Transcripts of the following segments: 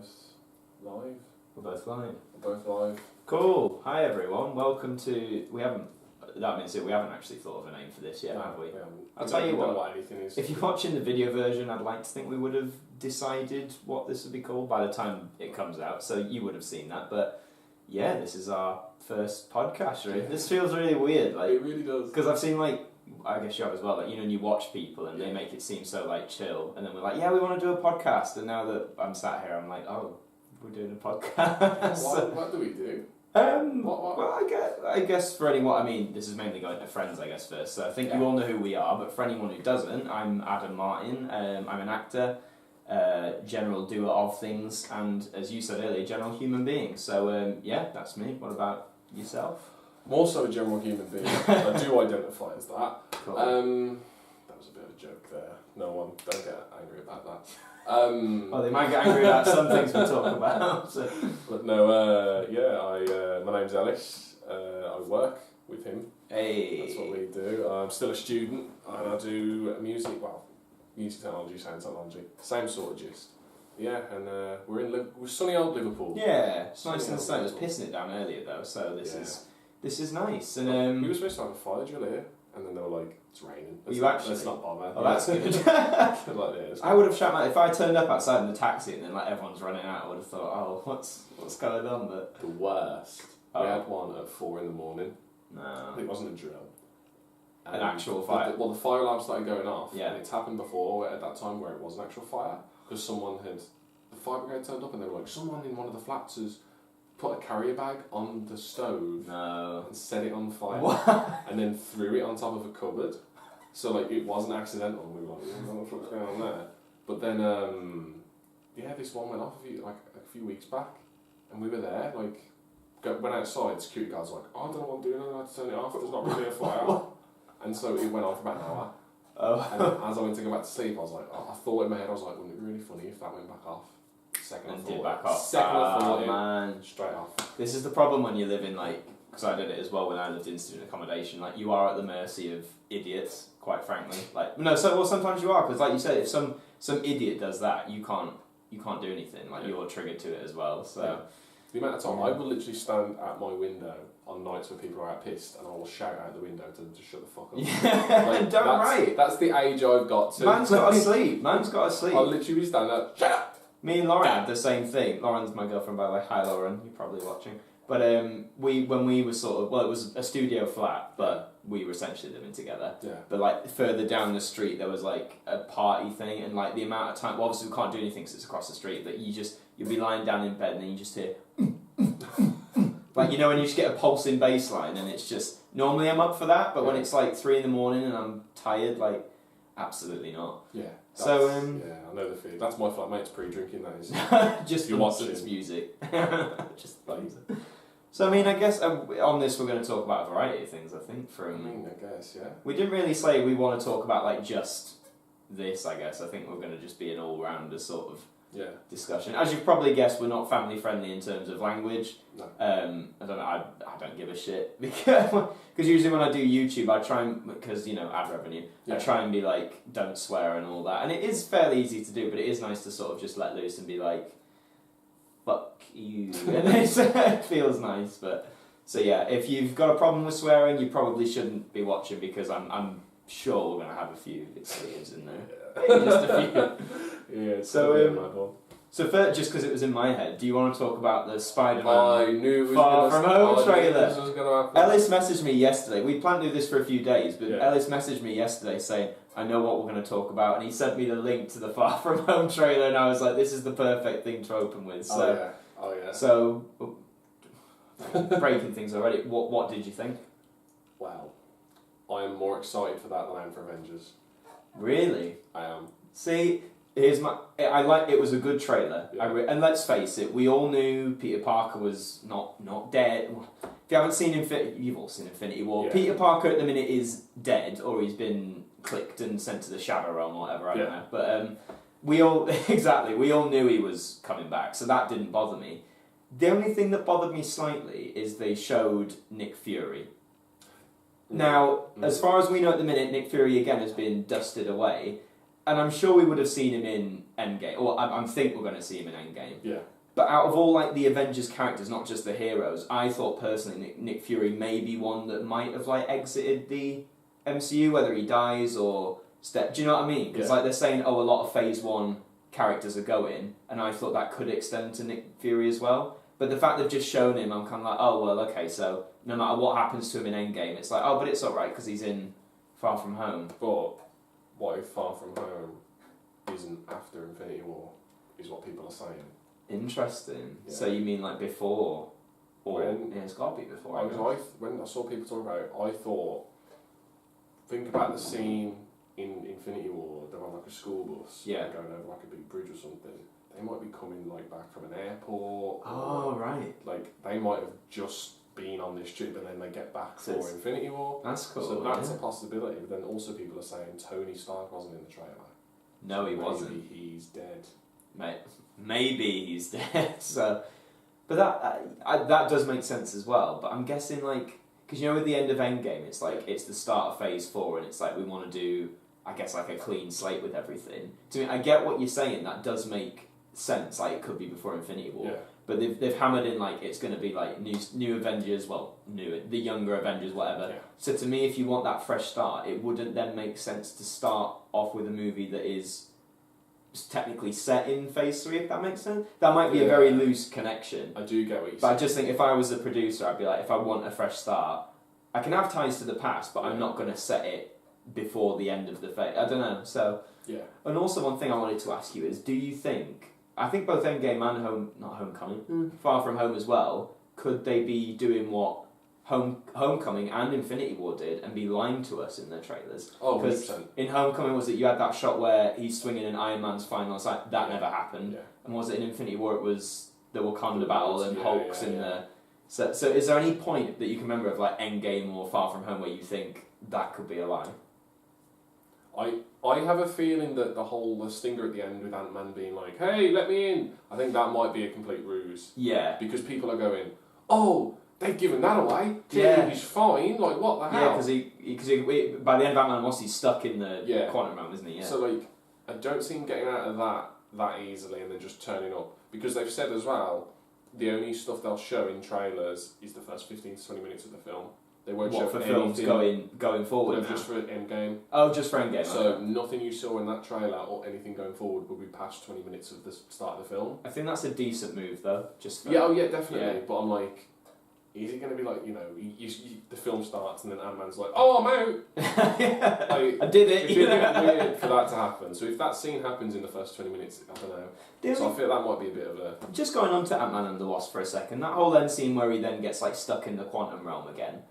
almost live. We're both live. We're both live. Cool. Hi everyone. Welcome to. That means that we haven't actually thought of a name for this yet, have we? I'll tell you what. If you're watching the video version, I'd like to think we would have decided what this would be called by the time it comes out. So you would have seen that. But yeah, this is our first podcast. Right? Yeah. This feels really weird. Like it really does. Because I've seen I guess you have as well. When you watch people and they make it seem so chill, and then we're like, yeah, we want to do a podcast. And now that I'm sat here, I'm like, oh, we're doing a podcast. What do we do? What? Well, I guess for anyone, this is mainly going to friends, I guess, first. So I think you all know who we are, but for anyone who doesn't, I'm Adam Martin. I'm an actor, general doer of things, and as you said earlier, general human being. So yeah, that's me. What about yourself? I'm also a general human being. I do identify as that. Cool. That was a bit of a joke there. Don't get angry about that. Well, they might get angry about some things we talk about. So. But no, my name's Ellis. I work with him. Hey. That's what we do. I'm still a student, and I do music technology, sound technology. Same sort of gist. Yeah, and we're sunny old Liverpool. Yeah, it's nice and sunny. It was pissing it down earlier though, so this is nice. And we were supposed to have a fire drill here, and then they were like, "It's raining." Let's not bother. Oh, that's good. I would have shouted if I turned up outside in the taxi and then everyone's running out. I would have thought, "Oh, what's going on?" But the worst. We had one at 4 a.m. No, it wasn't a drill. An actual fire. The fire alarm started going off. Yeah, and it's happened before at that time where it was an actual fire because the fire brigade turned up and they were like, someone in one of the flats has put a carrier bag on the stove and set it on fire and then threw it on top of a cupboard. So it wasn't accidental. We were like, what's going on there? But then this one went off a few weeks back, and we were there. Went outside. Security guards were like, I don't know what I'm doing. I don't know how to turn it off. There's not really a fire. And so it went on for about an hour. And as I went to go back to sleep, I was like, I thought in my head, I was like, wouldn't it be really funny if that went back off? Second thought, man. Straight off. This is the problem when you live in because I did it as well when I lived in student accommodation. You are at the mercy of idiots, quite frankly. Sometimes you are because, like you said, if some idiot does that, you can't do anything. You're triggered to it as well. So yeah. The amount of time I will literally stand at my window on nights where people are out pissed, and I will shout out the window to them to shut the fuck up. Yeah, That's the age I've got to. Man's got to sleep. I'll literally be standing there, shut up. Me and Lauren had the same thing. Lauren's my girlfriend, by the way. Hi, Lauren. You're probably watching. But when we were it was a studio flat, but we were essentially living together. Yeah. But further down the street, there was a party thing, and the amount of time. Well, obviously we can't do anything because it's across the street. But you'll be lying down in bed, and then you just hear. When you just get a pulsing bass line, and it's just normally I'm up for that, but when it's 3 a.m. and I'm tired, absolutely not. Yeah. So I know the feeling. That's my flatmate's pre-drinking. That is just nonsense music. Just So I guess on this we're going to talk about a variety of things. I think I guess we didn't really say we want to talk about just this. I guess I think we're going to just be an all-rounder sort of discussion. As you've probably guessed, we're not family friendly in terms of language. No. I don't know. I don't give a shit because usually when I do YouTube, I try and because ad revenue. I try and be don't swear and all that, and it is fairly easy to do, but it is nice to sort of just let loose and be fuck you, and it feels nice. But so yeah, if you've got a problem with swearing, you probably shouldn't be watching because I'm sure we're gonna have a few expletives in there. Maybe just a few. Yeah. So first, just because it was in my head, do you want to talk about the Spider-Man I knew it was Far From Home trailer? Was Ellis messaged me yesterday. We planned to do this for a few days, but Yeah. Ellis messaged me yesterday saying, I know what we're going to talk about, and he sent me the link to the Far From Home trailer, and I was like, this is the perfect thing to open with. So, Oh yeah. So, breaking things already, what did you think? Well, I am more excited for that than I am for Avengers. Really? I am. See, it was a good trailer. Yeah. And let's face it, we all knew Peter Parker was not dead. If you haven't seen you've all seen Infinity War. Yeah. Peter Parker at the minute is dead, or he's been clicked and sent to the Shadow Realm or whatever, I don't know. But we all knew he was coming back, so that didn't bother me. The only thing that bothered me slightly is they showed Nick Fury. Now, as far as we know at the minute, Nick Fury again has been dusted away. and I'm sure we would have seen him in Endgame, or I think we're going to see him in Endgame. Yeah. But out of all like the Avengers characters, not just the heroes, I thought personally Nick Fury may be one that might have like exited the MCU, whether he dies or do you know what I mean? Because like they're saying, a lot of Phase 1 characters are going, and I thought that could extend to Nick Fury as well. But the fact they've just shown him, I'm kind of like, oh well, okay, so no matter what happens to him in Endgame, it's like, oh, but it's alright because he's in Far From Home. But what if Far From Home isn't after Infinity War, is what people are saying. Interesting. Yeah. So you mean like before? Or it's got to be before. When I saw people talk about it, I thought, think about the scene in Infinity War, they're on like a school bus, going over like a big bridge or something. They might be coming like back from an airport. Oh, right. Like they might have just been on this trip and then they get back for Infinity War. That's cool. So that's a possibility. But then also people are saying Tony Stark wasn't in the trailer. No, he wasn't. Maybe he's dead. Maybe he's dead. So, but that does make sense as well. But I'm guessing like, because at the end of Endgame, it's like it's the start of Phase 4, and it's like we want to do, I guess, like a clean slate with everything. To me, I get what you're saying. That does make sense. Like it could be before Infinity War. Yeah. But they've hammered in like it's going to be like new Avengers, the younger Avengers, whatever. Yeah. So to me, if you want that fresh start, it wouldn't then make sense to start off with a movie that is technically set in Phase 3, if that makes sense. That might be a very loose connection. I do get what you're saying. But I just think if I was a producer, I'd be like, if I want a fresh start, I can have ties to the past, but I'm not going to set it before the end of the phase. I don't know. So and also one thing I wanted to ask you is, do you think? I think both Endgame and Far From Home as well, could they be doing what Homecoming and Infinity War did and be lying to us in their trailers? Oh, because 100%. In Homecoming, was it you had that shot where he's swinging in Iron Man's final sight? That never happened. Yeah. And was it in Infinity War? It was the Wakanda battle and Hulk's in there. So is there any point that you can remember of like Endgame or Far From Home where you think that could be a lie? I have a feeling that the stinger at the end with Ant-Man being like, hey, let me in, I think that might be a complete ruse. Yeah. Because people are going, oh, they've given that away. He's fine. Like, what the hell? Yeah, because he by the end of Ant-Man, he's stuck in the quantum realm, isn't he? Yeah. So, like, I don't see him getting out of that easily and then just turning up. Because they've said as well, the only stuff they'll show in trailers is the first 15 to 20 minutes of the film. They won't show for films going forward. No, just for Endgame. Oh, just for Endgame. So nothing you saw in that trailer or anything going forward will be past 20 minutes of the start of the film. I think that's a decent move, though. Just for, definitely. Yeah. But I'm like, is it going to be like, the film starts and then Ant-Man's like, oh, I'm out. I did it. It'd be a bit weird for that to happen. So if that scene happens in the first 20 minutes, I don't know. So I feel that might be a bit of a... Just going on to Ant-Man and the Wasp for a second, that whole end scene where he then gets like stuck in the quantum realm again,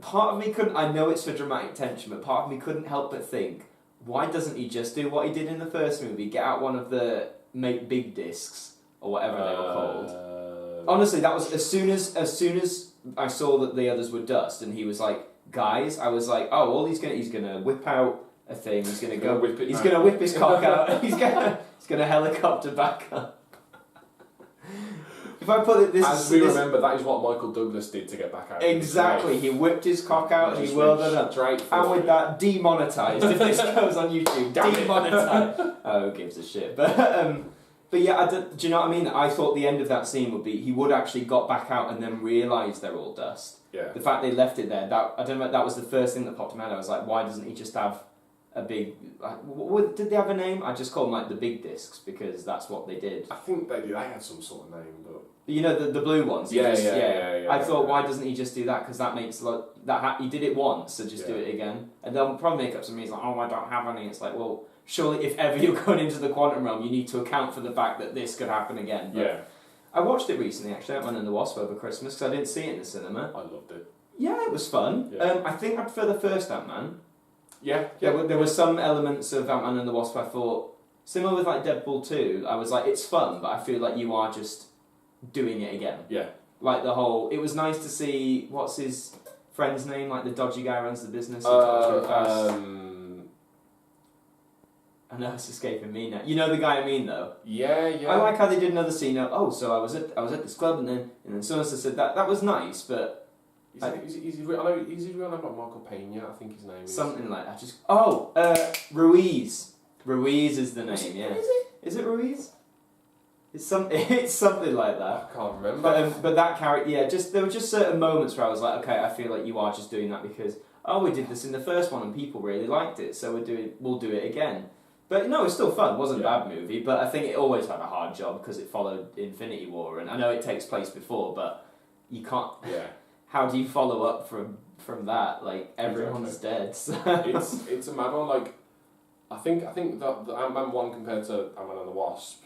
part of me couldn't, I know it's for dramatic tension, but part of me couldn't help but think, why doesn't he just do what he did in the first movie, get out one of the make big discs, or whatever they were called. Honestly, that was, as soon as I saw that the others were dust, and he was like, guys, I was like, oh, all he's gonna whip out a thing, he's gonna whip his cock out, he's gonna helicopter back up. If I put it this... remember, that is what Michael Douglas did to get back out. Exactly, he whipped his cock out and he whirled it up. And with that, demonetised. If this goes on YouTube, demonetised. Oh, who gives a shit? But yeah, do you know what I mean? I thought the end of that scene would be, he would actually got back out and then realised they're all dust. Yeah. The fact they left it there, I don't know, that was the first thing that popped in my head. I was like, why doesn't he just have a big... did they have a name? I just called them like the big discs because that's what they did. I think they did. They had some sort of name, but... You know, the blue ones? Yeah. I thought, why doesn't he just do that? Because that makes... he did it once, so just do it again. And they'll probably make up some reason like, oh, I don't have any. It's like, well, surely if ever you're going into the quantum realm, you need to account for the fact that this could happen again. But I watched it recently, actually, Ant-Man and the Wasp over Christmas, because I didn't see it in the cinema. I loved it. Yeah, it was fun. Yeah. I think I prefer the first Ant-Man. Yeah. There were some elements of Ant-Man and the Wasp I thought, similar with like Deadpool 2, I was like, it's fun, but I feel like you are just doing it again. Yeah. Like it was nice to see, what's his friend's name, like the dodgy guy who runs the business. I know it's escaping me now. You know the guy I mean, though. Yeah. I like how they did another scene. So I was at this club, and then someone said that was nice, but is his real name like Michael Pena? I think his name is something like that. Ruiz. Ruiz is the name, Is yeah. it? Is it Ruiz? It's something like that. I can't remember. But that character, yeah, there were just certain moments where I was like, okay, I feel like you are just doing that because, oh, we did this in the first one and people really liked it, so we'll do it again. But no, it's still fun. It wasn't a bad movie, but I think it always had a hard job because it followed Infinity War, and I know it takes place before, but you can't... Yeah. How do you follow up from that? Like, everyone's dead, so... It's a mad one, like, I think the Ant-Man 1 compared to Ant-Man and the Wasp,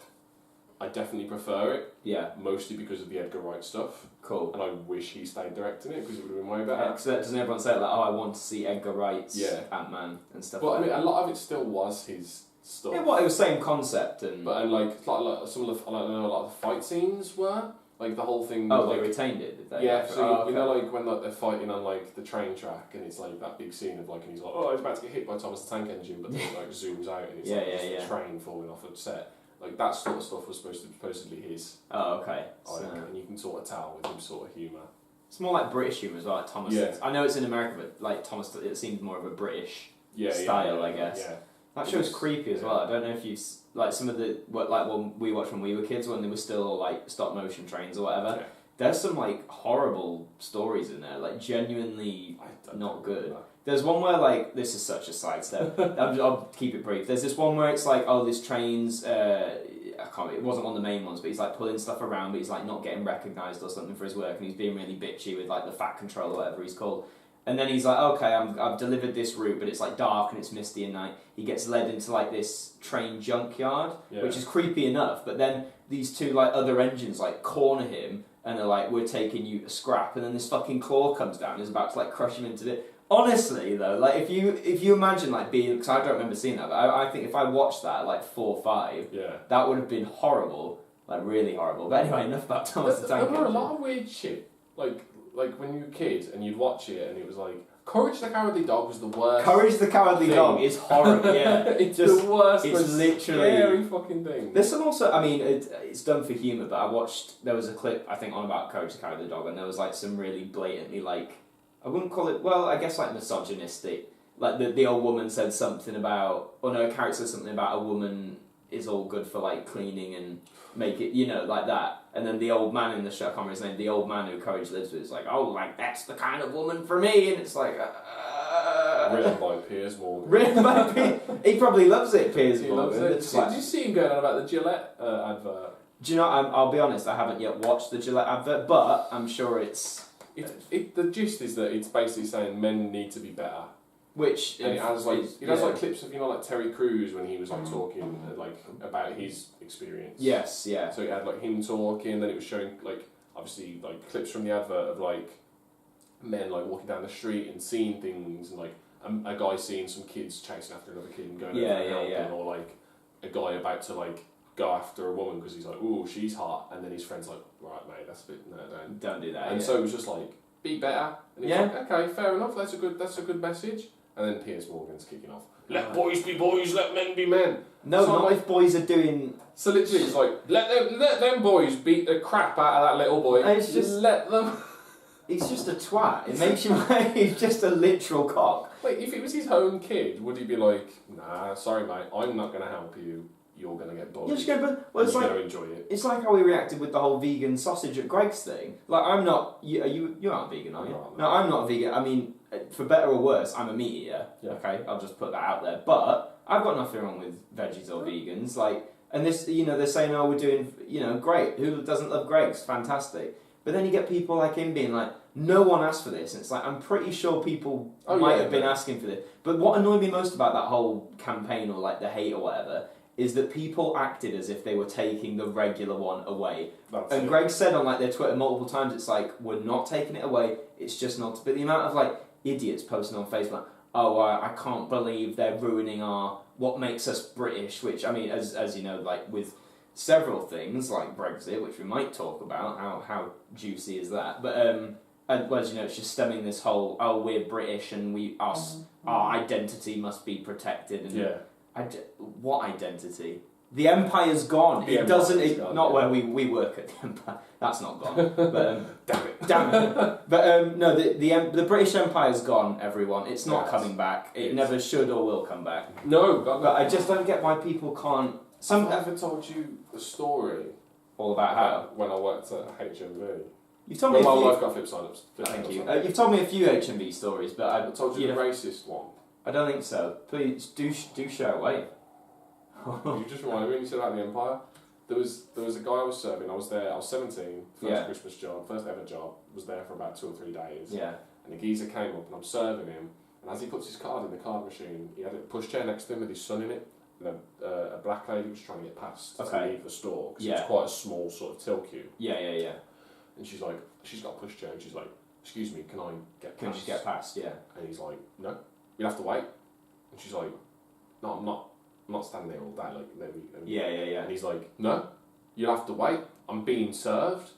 I definitely prefer it. Yeah. Mostly because of the Edgar Wright stuff. Cool. And I wish he stayed directing it because it would have been way better. Doesn't everyone say like, oh, I want to see Edgar Wright's Ant-Man and stuff but like that? I mean, a lot of it still was his stuff. Yeah, well, it was same concept and... But, and like some of the, I don't know, a lot of the fight scenes were, like the whole thing... Oh, like, they retained it, did they? Yeah, so okay. you know like when like, they're fighting on like the train track and it's like that big scene of like, and he's like, oh, he's about to get hit by Thomas the Tank Engine, but then it like zooms out and it's a train falling off a set. Like that sort of stuff was supposedly his. Oh, okay. And you can sort of tell with him sort of humour. It's more like British humour as well, like Thomas. Yeah. I know it's in America, but like Thomas, it seems more of a British style, I guess. Yeah. That show's creepy as well. I don't know if you like some of the when we watched when we were kids when they were still like stop motion trains or whatever. Yeah. There's some like horrible stories in there, like genuinely not good. There's one where like this is such a sidestep. I'll keep it brief. There's this one where it's like, oh, this train's I can't. It wasn't one of the main ones, but he's like pulling stuff around, but he's like not getting recognised or something for his work, and he's being really bitchy with like the fat control or whatever he's called. And then he's like, okay, I've delivered this route, but it's like dark and it's misty at night. He gets led into like this train junkyard, which is creepy enough. But then these two like other engines like corner him, and they're like, we're taking you to scrap. And then this fucking claw comes down and is about to like crush him into it. Honestly though, like if you imagine like being, because I don't remember seeing that, but I think if I watched that at like 4 or 5, that would have been horrible, like really horrible. But anyway, enough about Thomas the Tank Engine. There were a lot of weird shit, like when you were a kid and you'd watch it and it was like, Courage the Cowardly Dog was the worst. Courage the Cowardly Dog is horrible. Yeah, it's just the worst. It's literally scary fucking thing. There's some also. I mean, it's done for humour, but I watched. There was a clip I think on about Courage the Cowardly Dog, and there was like some really blatantly like, I wouldn't call it. Well, I guess like misogynistic. Like the old woman said something about, or no, a character said something about a woman is all good for like cleaning and make it, you know, like that. And then the old man in the show, I can't remember his name, the old man who Courage lives with is like, oh, like that's the kind of woman for me, and it's like written by Piers Morgan. Written by Piers. He probably loves it, Piers Morgan. Did you see him going on about the Gillette advert? Do you know? I'll be honest, I haven't yet watched the Gillette advert, but I'm sure it's. The gist is that it's basically saying men need to be better. Which and it has like clips of like Terry Crews when he was like talking like about his experience. Yes, yeah. So it had like him talking, then it was showing like obviously like clips from the advert of like men like walking down the street and seeing things, and like a guy seeing some kids chasing after another kid and going over and helping, or like a guy about to like go after a woman because he's like, ooh, she's hot, and then his friend's like, right mate, that's a bit don't do that. And so it was just like, be better. And he's like, okay, fair enough, that's a good message. And then Piers Morgan's kicking off. Let boys be boys, let men be men. No, so not if boys are doing. So literally, it's like let them boys beat the crap out of that little boy. It's just let them. He's just a twat. It makes you like he's just a literal cock. Wait, if it was his own kid, would he be like, nah, sorry mate, I'm not gonna help you. You're gonna get bullied. You're just gonna, well, it's you're like, gonna enjoy it. It's like how we reacted with the whole vegan sausage at Greg's thing. Like I'm not. You aren't vegan, are you? No, I'm not vegan. I mean, for better or worse, I'm a meat eater. Yeah. Okay, I'll just put that out there. But I've got nothing wrong with veggies or vegans. Like, and this, they're saying, oh, we're doing, great. Who doesn't love Greg's? Fantastic. But then you get people like him being like, no one asked for this. And it's like, I'm pretty sure people might have been asking for this. But what annoyed me most about that whole campaign or like the hate or whatever is that people acted as if they were taking the regular one away. And Greg said on like their Twitter multiple times, it's like, we're not taking it away, it's just not. But the amount of like idiots posting on Facebook, oh, I can't believe they're ruining what makes us British, which, I mean, as you know, like with several things like Brexit, which we might talk about, how juicy is that? But as you know, it's just stemming this whole, oh, we're British and our identity must be protected. And what identity? The Empire's gone. The It doesn't. Empire's gone, not yeah. where we work at the Empire. That's not gone. But Damn it. damn it. But no, the British Empire's gone. Everyone, it's not Yes. coming back. It It's- never should or will come back. No, God, no. But I just don't get why people can't. Have I ever told you a story All about how when I worked at HMV? you've told me When a my few. wife got flip sign-ups. Thank you. You've told me a few HMV stories, but I told you know, the racist one. I don't think so. Please do share away. You just reminded me when you said about the Empire. There was a guy I was serving. I was there. I was 17. First Christmas job. First ever job. Was there for about 2 or 3 days. Yeah. And the geezer came up and I'm serving him. And as he puts his card in the card machine, he had a pushchair next to him with his son in it. And a black lady was trying to get past to leave the store because it was quite a small sort of till queue. Yeah. And she's like, she's got a pushchair and she's like, excuse me, can I get past? Can you just get past? Yeah. And he's like, no, you'll have to wait. And she's like, no, I'm not standing there all day. Like, let me. Yeah. And he's like, no, you'll have to wait. I'm being served.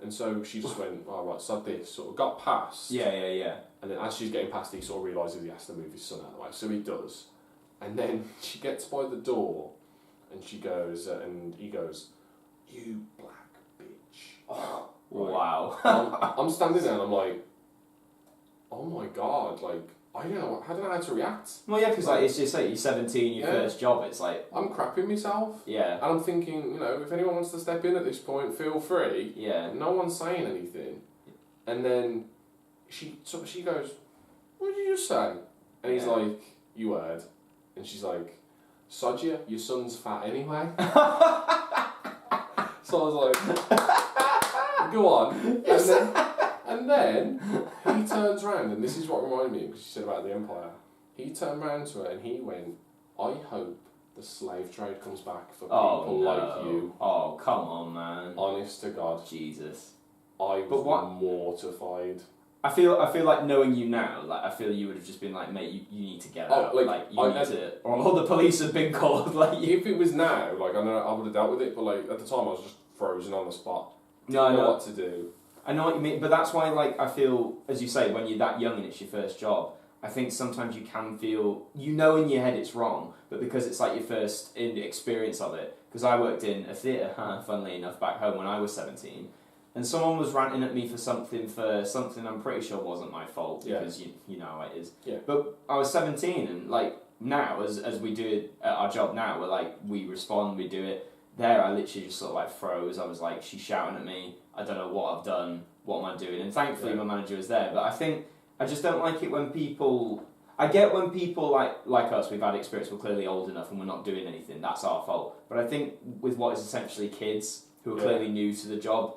And so she just went, all right, so this sort of got past. Yeah. And then as she's getting past, he sort of realises he has to move his son out of the way. So he does. And then she gets by the door, and she goes, and he goes, you black bitch. Oh, right. wow. I'm standing there and I'm like, oh my God, like, I don't know how to react. Well, yeah, because like it's just like you're 17, your first job. It's like I'm crapping myself. Yeah. And I'm thinking, you know, if anyone wants to step in at this point, feel free. Yeah. No one's saying anything. And then she goes, what did you just say? And he's like, you heard. And she's like, sod you, your son's fat anyway. So I was like, go on. And then he turns around, and this is what reminded me, because she said about the Empire. He turned around to her and he went, I hope the slave trade comes back for people like you. Oh, come on, man. Honest to God. Jesus. I was mortified. I feel like knowing you now, like I feel you would have just been like, mate, you need to get out. Like you need to, or the police have been called. Like if it was now, like I know I would have dealt with it, but like at the time I was just frozen on the spot. No, I know what to do. I know what you mean, but that's why, like, I feel, as you say, when you're that young and it's your first job, I think sometimes you can feel, you know in your head it's wrong, but because it's like your first experience of it, because I worked in a theatre, funnily enough, back home when I was 17, and someone was ranting at me for something I'm pretty sure wasn't my fault, because you know how it is. Yeah. But I was 17, and, like, now, as we do it at our job now, we're like, we respond, we do it. There, I literally just sort of, like, froze. I was like, she's shouting at me, I don't know what I've done, what am I doing? And thankfully my manager was there, but I think I just don't like it when people... I get when people like us, we've had experience, we're clearly old enough and we're not doing anything, that's our fault. But I think with what is essentially kids who are clearly new to the job,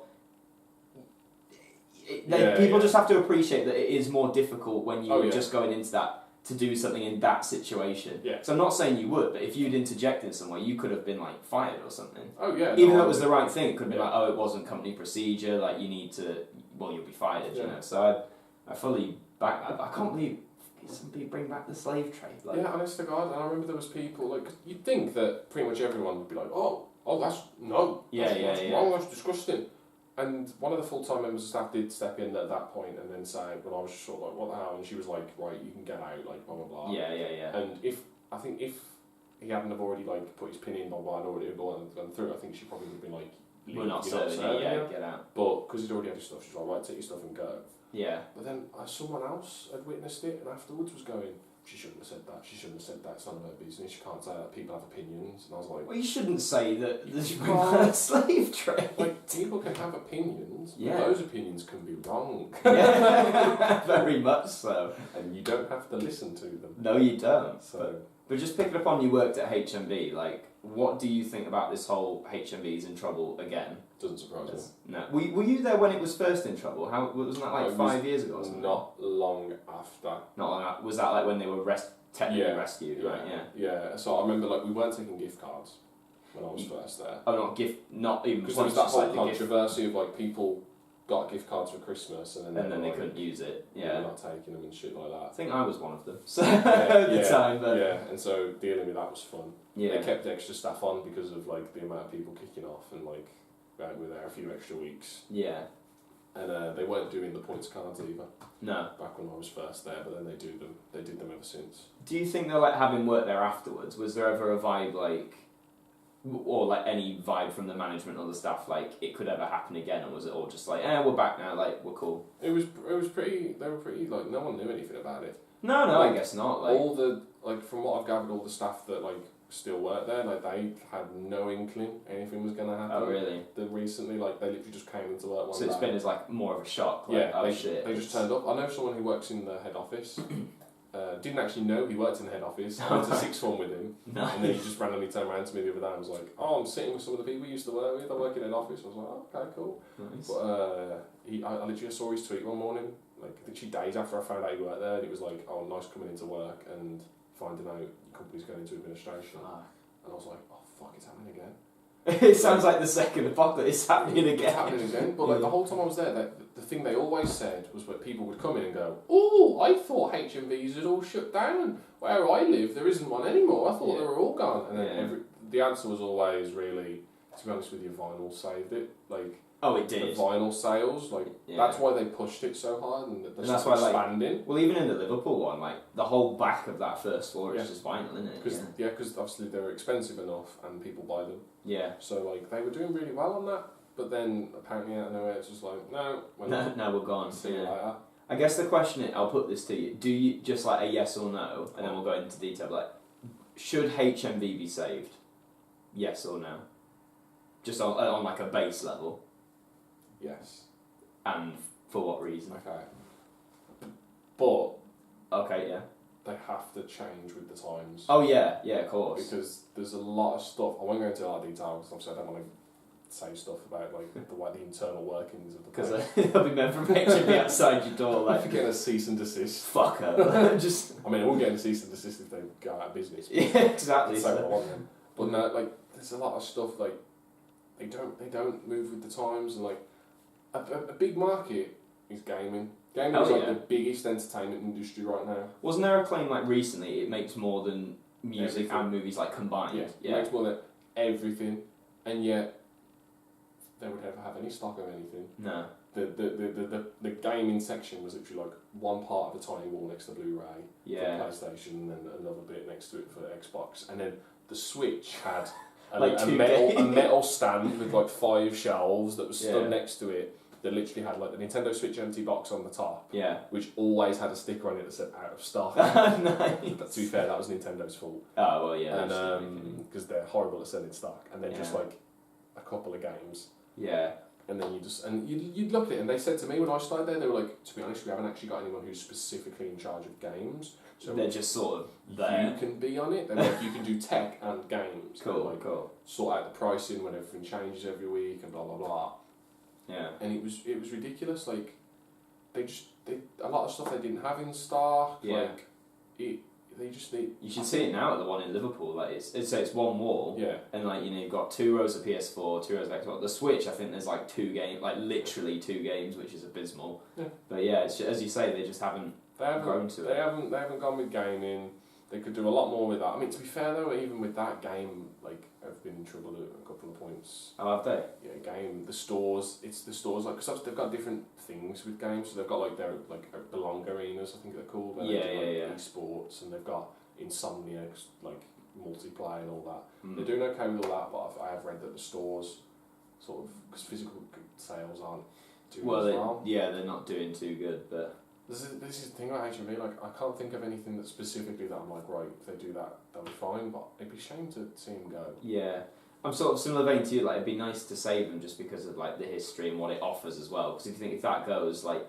people just have to appreciate that it is more difficult when you're just going into that to do something in that situation. Yeah. So I'm not saying you would, but if you'd interjected somewhere, you could have been like fired or something. Oh yeah. Even though it was the right thing, it could have been like, oh, it wasn't company procedure, like you need to, well, you'll be fired, you know. So I fully back that. I can't believe somebody bring back the slave trade. Like, yeah, honest to God. And I remember there was people, like, you'd think that pretty much everyone would be like, oh, that's wrong, that's disgusting. And one of the full-time members of staff did step in at that point and then say, when I was just sort of like, what the hell? And she was like, right, you can get out, like, blah, blah, blah. Yeah. And if he hadn't have already, like, put his pin in, blah, blah, and already gone through, I think she probably would have been like, we're not serving you, get out. But because he'd already had his stuff, she's like, right, take your stuff and go. Yeah. But then someone else had witnessed it and afterwards was going, she shouldn't have said that, it's none of her business, she can't say that, people have opinions. And I was like... Well, you shouldn't say that there's a slave trade. Like, people can have opinions, but those opinions can be wrong. Yeah, very much so. And you don't have to listen to them. No, you don't. So, but just picking up on you worked at HMV, like, what do you think about this whole HMV's in trouble again? Doesn't surprise me. No. Were you there when it was first in trouble? Wasn't that like 5 years ago or something? Not long after. Not long after. Was that like when they were technically rescued? Yeah. Right, Yeah, so I remember like we weren't taking gift cards when I was first there. Oh, not even... Because there was that whole controversy of like people got gift cards for Christmas and then they couldn't use it. Yeah. We're not taking them and shit like that. I think I was one of them. So at the time. But yeah, and so dealing with that was fun. Yeah. They kept extra staff on because of like the amount of people kicking off and like we were there a few extra weeks. Yeah. And they weren't doing the points cards either. No. Back when I was first there, but then they did them ever since. Do you think that, like, having worked there afterwards, was there ever a vibe like or like any vibe from the management or the staff, like it could ever happen again, or was it all just like, we're back now, like we're cool? It was pretty. They were pretty like no one knew anything about it. No, like, I guess not. Like all the from what I've gathered, all the staff that like still work there, like they had no inkling anything was gonna happen. Oh really? Recently, like they literally just came into work one day. So it's been as like more of a shock. Like, yeah, shit. They just turned up. I know someone who works in the head office. Didn't actually know he worked in the head office. I went to sixth form with him, Nice. and then he just randomly turned around to me the other day and was like, "Oh, I'm sitting with some of the people you used to work with. I work in head office." I was like, "Oh, okay, cool." Nice. But I literally saw his tweet one morning, like literally days after I found out he worked there, and it was like, "Oh, nice coming into work and finding out the company's going into administration." And I was like, "Oh fuck, it's happening again." It sounds like the second apocalypse is happening again. It's happening again. But like the whole time I was there, the thing they always said was that people would come in and go, "Oh, I thought HMVs had all shut down, and where I live there isn't one anymore. I thought they were all gone." And then the answer was always really, to be honest with you, vinyl saved it. Like it did. The vinyl sales, like that's why they pushed it so hard, and that's why expanding. Well, even in the Liverpool one, like the whole back of that first floor is just vinyl, isn't it? Because obviously they're expensive enough and people buy them. Yeah. So like they were doing really well on that, but then apparently out of nowhere it's just like no, we're gone. See you later. I guess the question is, I'll put this to you: do you just like a yes or no, and then we'll go into detail. Like, should HMV be saved? Yes or no? Just on like a base level. Yes. And for what reason? Okay. But okay, yeah. They have to change with the times. Oh yeah, of course. Because there's a lot of stuff. I won't go into a lot of detail because obviously I don't want to say stuff about like the internal workings of the place. Because there'll be men from HMV outside your door like. If you get a cease and desist. Fuck her. Just. I mean, I won't get a cease and desist if they go out of business. Yeah, exactly. Say what I want them. But no, like there's a lot of stuff like they don't move with the times, and like a big market is gaming. Gaming is like the biggest entertainment industry right now. Wasn't there a claim like recently it makes more than music and movies like combined? Yeah, it makes more than everything, and yet they would never have any stock of anything. No. The gaming section was literally like one part of the tiny wall next to the Blu-ray for PlayStation, and then another bit next to it for Xbox, and then the Switch had a metal stand with like 5 shelves that was stood next to it. That literally had like the Nintendo Switch empty box on the top, which always had a sticker on it that said out of stock. Nice. But to be fair, that was Nintendo's fault. Oh well, yeah. And because they're horrible at selling stock, and then just like a couple of games. Yeah. And then you'd look at it, and they said to me when I started there, they were like, to be honest, we haven't actually got anyone who's specifically in charge of games. So they're just sort of there. You can be on it. They're like, you can do tech and games. Cool, and like, sort out the pricing when everything changes every week and blah blah blah. Yeah. And it was ridiculous. Like they a lot of stuff they didn't have in stock. Yeah. Like you should see it now at the one in Liverpool. Like it's one wall. Yeah. And like you've got 2 rows of PS4, 2 rows of Xbox. The Switch, I think there's like 2 games, like literally 2 games, which is abysmal. Yeah. But yeah, it's just, as you say, they just haven't grown to it. They haven't gone with gaming. They could do a lot more with that. I mean, to be fair though, even with that game, like I've been in trouble at a couple of points. Oh, have they? Yeah, the stores. It's the stores like because they've got different things with games. So they've got like their like Belong arenas, I think they're called. Yeah. Esports, and they've got Insomnia, like multiplayer and all that. They're doing okay with all that, but I have read that the stores, sort of, because physical sales aren't doing well. They're not doing too good, but. This is the thing about HMV, like I can't think of anything that specifically that I'm like, right, if they do that, they'll be fine, but it'd be a shame to see them go. Yeah. I'm sort of similar vein to you, like it'd be nice to save them just because of like the history and what it offers as well, because if that goes, like,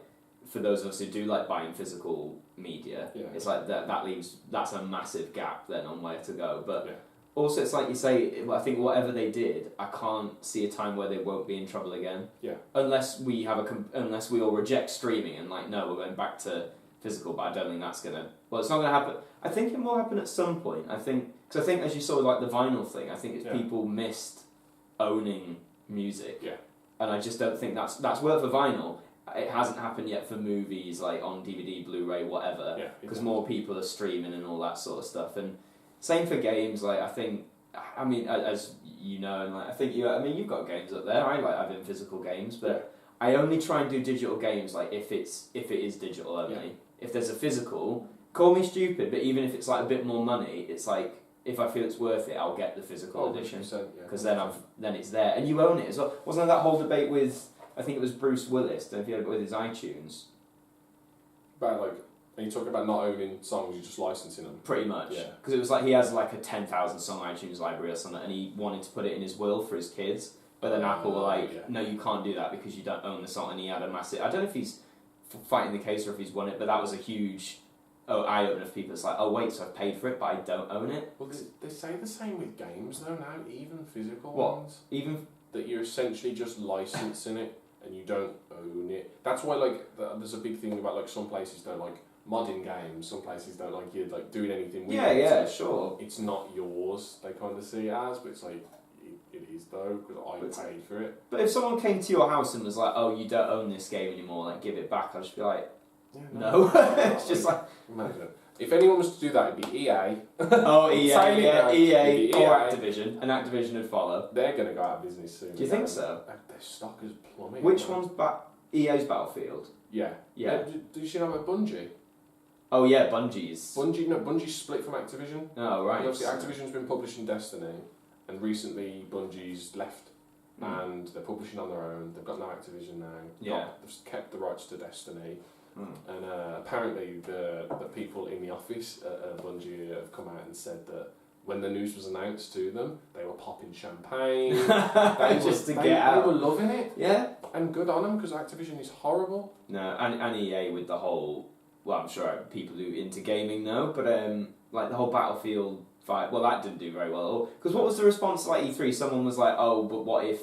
for those of us who do like buying physical media, it's like that's a massive gap then on where to go, but also it's like you say, I think whatever they did, I can't see a time where they won't be in trouble again. Yeah. Unless we unless we all reject streaming and like no, we're going back to physical. But I don't think that's gonna. Well, it's not gonna happen. I think it will happen at some point. I think as you saw with like the vinyl thing, I think it's people missed owning music. Yeah. And I just don't think that's worked for vinyl. It hasn't happened yet for movies like on DVD, Blu-ray, whatever. Yeah. Because more people are streaming and all that sort of stuff and. Same for games, like I mean, as you know, and like I think you've got games up there. I like having physical games, but I only try and do digital games like if it is digital only. Yeah. If there's a physical, call me stupid, but even if it's like a bit more money, it's like if I feel it's worth it, I'll get the physical edition, 100%, because then it's there and you own it as well. Wasn't there that whole debate with, I think it was Bruce Willis, don't know if you had it with his iTunes? About like, are you talking about not owning songs, you're just licensing them? Pretty much. Yeah. Because it was like he has like a 10,000 song iTunes library or something, and he wanted to put it in his will for his kids. But then Apple were like, no, you can't do that because you don't own the song, and he had a massive... I don't know if he's fighting the case or if he's won it, but that was a huge eye-opener for people. It's like, oh wait, so I've paid for it, but I don't own it. Well, they say the same with games though now, even physical what? ones. Even... That you're essentially just licensing it, and you don't own it. That's why, like, there's a big thing about, like, some places don't like modding games, some places don't like you like doing anything with it. Yeah, sure. It's not yours, they kind of see it as, but it's like, it is though, because I paid for it. But if someone came to your house and was like, oh, you don't own this game anymore, like, give it back, I'd just be like, no. It's just like... Imagine. If anyone was to do that, it'd be EA. Oh, EA, yeah, EA, or EA. Activision, and Activision would follow. They're going to go out of business soon. Do you think so? Their stock is plummeting. Which one's EA's Battlefield? Yeah. Yeah. Did you know about Bungie? Oh yeah, Bungie's. Bungie's split from Activision. Oh right. And obviously Activision's been publishing Destiny, and recently Bungie's left, and they're publishing on their own. They've got no Activision now. Yeah. They've kept the rights to Destiny, and apparently the people in the office at Bungie have come out and said that when the news was announced to them, they were popping champagne. They were loving it. Yeah. And good on them, because Activision is horrible. No, and EA with the whole... Well, I'm sure people who into gaming know, but like the whole Battlefield 5, well, that didn't do very well at all. Because what was the response to like E3? Someone was like, oh, but what if...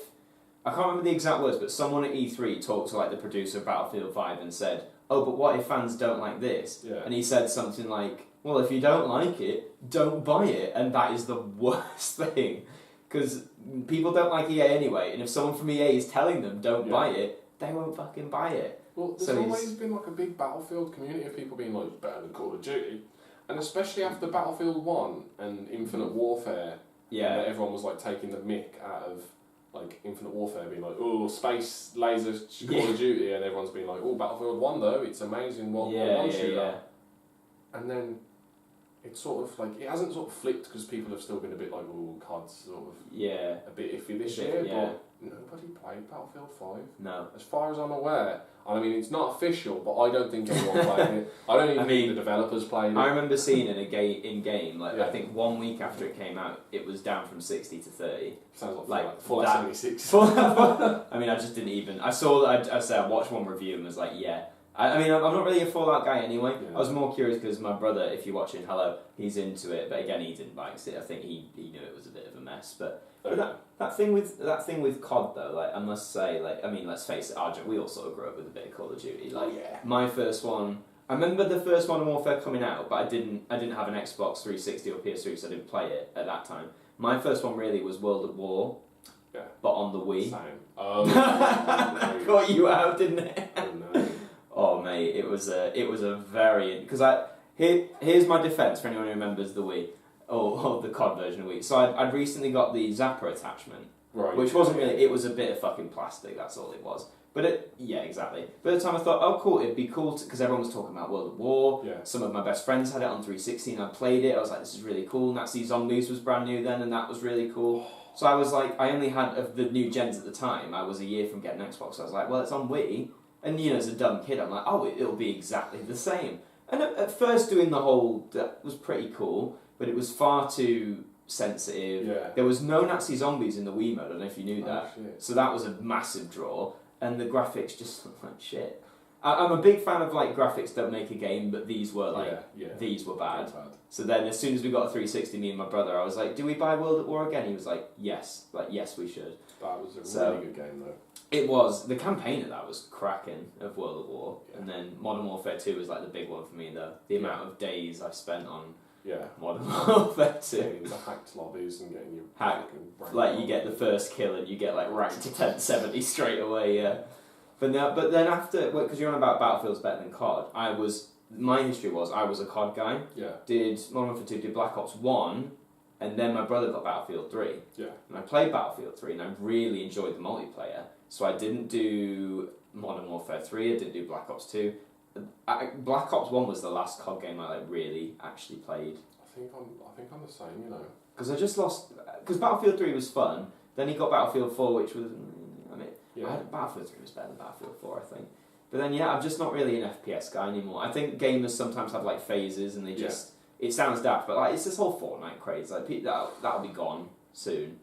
I can't remember the exact words, but someone at E3 talked to like the producer of Battlefield 5 and said, oh, but what if fans don't like this? Yeah. And he said something like, well, if you don't like it, don't buy it. And that is the worst thing. Because people don't like EA anyway, and if someone from EA is telling them don't buy it, they won't fucking buy it. Well, there's always been like a big Battlefield community of people being like, it's better than Call of Duty. And especially after Battlefield 1 and Infinite Warfare, everyone was like taking the mick out of like Infinite Warfare, being like, oh, space laser Call of Duty, and everyone's been like, oh, Battlefield 1 though, it's amazing what one shooter. And then it's sort of like, it hasn't sort of flipped because people have still been a bit like, oh, COD's sort of a bit iffy this year, but nobody played Battlefield 5. No. As far as I'm aware. I mean, it's not official, but I don't think anyone played it. I don't even think the developers played it. I remember seeing it in-game, like I think 1 week after it came out, it was down from 60 to 30. Sounds like full 76. I mean, I just didn't even... I saw that, I watched one review and was like, yeah. I mean, I'm not really a Fallout guy anyway. Yeah. I was more curious because my brother, if you're watching, hello, he's into it. But again, he didn't like it. I think he knew it was a bit of a mess. But that thing with COD though, like I must say, like I mean, let's face it, we all sort of grew up with a bit of Call of Duty. Like my first one, I remember the first Modern Warfare coming out, but I didn't have an Xbox 360 or PS3, so I didn't play it at that time. My first one really was World at War. Yeah. But on the Wii. Same. Oh. Got you out, didn't it? Oh no. Oh mate, it was a very, because here's my defence for anyone who remembers the Wii or the COD version of Wii. So I'd recently got the Zapper attachment, which wasn't really, it was a bit of fucking plastic. That's all it was. But exactly. But at the time I thought, oh cool, it'd be cool because everyone was talking about World at War. Yeah. Some of my best friends had it on 360 and I played it. I was like, this is really cool. Nazi Zombies was brand new then, and that was really cool. So I was like, I only had of the new gens at the time. I was a year from getting an Xbox. So I was like, well, it's on Wii. And, you know, as a dumb kid, I'm like, oh, it'll be exactly the same. And at first doing the whole, that was pretty cool, but it was far too sensitive. Yeah. There was no Nazi Zombies in the Wii mode, I don't know if you knew that. Shit. So that was a massive draw, and the graphics just looked like shit. I'm a big fan of, like, graphics don't make a game, but these were, these were bad. So then as soon as we got a 360, me and my brother, I was like, do we buy World at War again? He was like, yes. Like, yes, we should. That was a really good game, though. It was. The campaign of that was cracking, of World at War. Yeah. And then Modern Warfare 2 was like the big one for me, though. The amount of days I spent on Modern Warfare 2. Getting into hacked lobbies and getting your... Like, you get the first kill and you get, like, ranked to 1070 straight away, yeah. But then after... Because you're on about Battlefield's better than COD, my history was, I was a COD guy. Yeah. Did Modern Warfare 2, did Black Ops 1... And then my brother got Battlefield 3. Yeah. And I played Battlefield 3 and I really enjoyed the multiplayer. So I didn't do Modern Warfare 3, I didn't do Black Ops 2. Black Ops 1 was the last COD game I really actually played. I I think I'm the same, you know. Because I just lost... Because Battlefield 3 was fun, then he got Battlefield 4, which was... I mean, Battlefield 3 was better than Battlefield 4, I think. But then, I'm just not really an FPS guy anymore. I think gamers sometimes have, like, phases, and they just... It sounds daft, but, like, it's this whole Fortnite craze. Like, that'll be gone soon.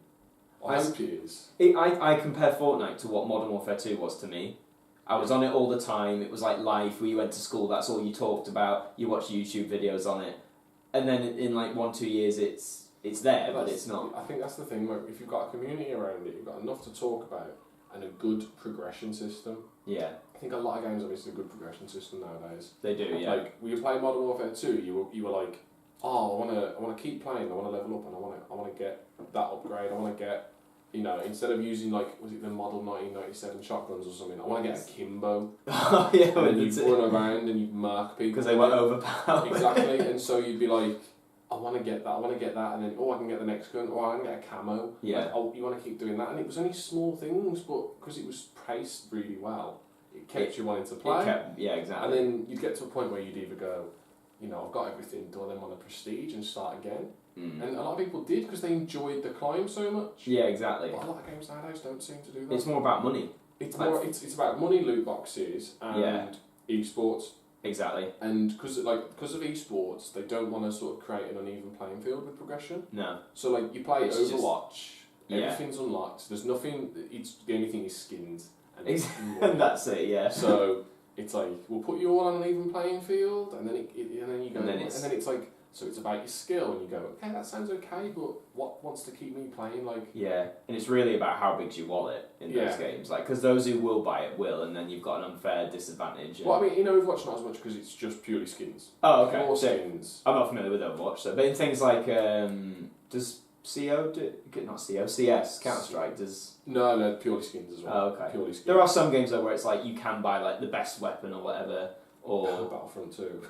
I hope it is. I compare Fortnite to what Modern Warfare 2 was to me. I was on it all the time. It was like life. Where you went to school, that's all you talked about. You watched YouTube videos on it. And then in like 1-2 years, it's there, but it's not. I think that's the thing. Like, if you've got a community around it, you've got enough to talk about and a good progression system. Yeah. I think a lot of games are missing a good progression system nowadays. They do, yeah. Like, when you play Modern Warfare 2, you were like, oh, I want to keep playing. I want to level up, and I want to get that upgrade. I want to get, you know, instead of using like, was it the Model 1997 shotguns or something, I want to get a Kimbo. Oh yeah. And then you'd run around and you'd murk people because they weren't overpowered. Exactly, and so you'd be like, I want to get that, and then I can get the next gun, or I can get a camo. Yeah. Like, you want to keep doing that, and it was only small things, but because it was priced really well, it kept you wanting to play. Yeah, exactly. And then you'd get to a point where you'd either go, you know, I've got everything, do I then want to prestige and start again? And a lot of people did because they enjoyed the climb so much. Yeah, exactly. But a lot of games nowadays don't seem to do that. It's more about money. It's about money, loot boxes, and esports. Exactly. And because of esports, they don't want to sort of create an uneven playing field with progression. No. So like you play Overwatch, Yeah. everything's unlocked. There's nothing. It's the only thing is skins. And that's it. Yeah. So it's like we'll put you all on an even playing field, and then and then you go, and then it's like, so it's about your skill, and you go, okay, that sounds okay, but what wants to keep me playing? Like, yeah, and it's really about how big's your wallet in those games, like, because those who will buy it will, and then you've got an unfair disadvantage. Well, I mean, in Overwatch not as much because it's just purely skins. Oh, okay. More skins. I'm not familiar with Overwatch, so but in things like does CS Counter-Strike does. No, purely skins as well. Oh, okay. Purely skins. There are some games though where it's like you can buy like the best weapon or whatever, or Battlefront 2.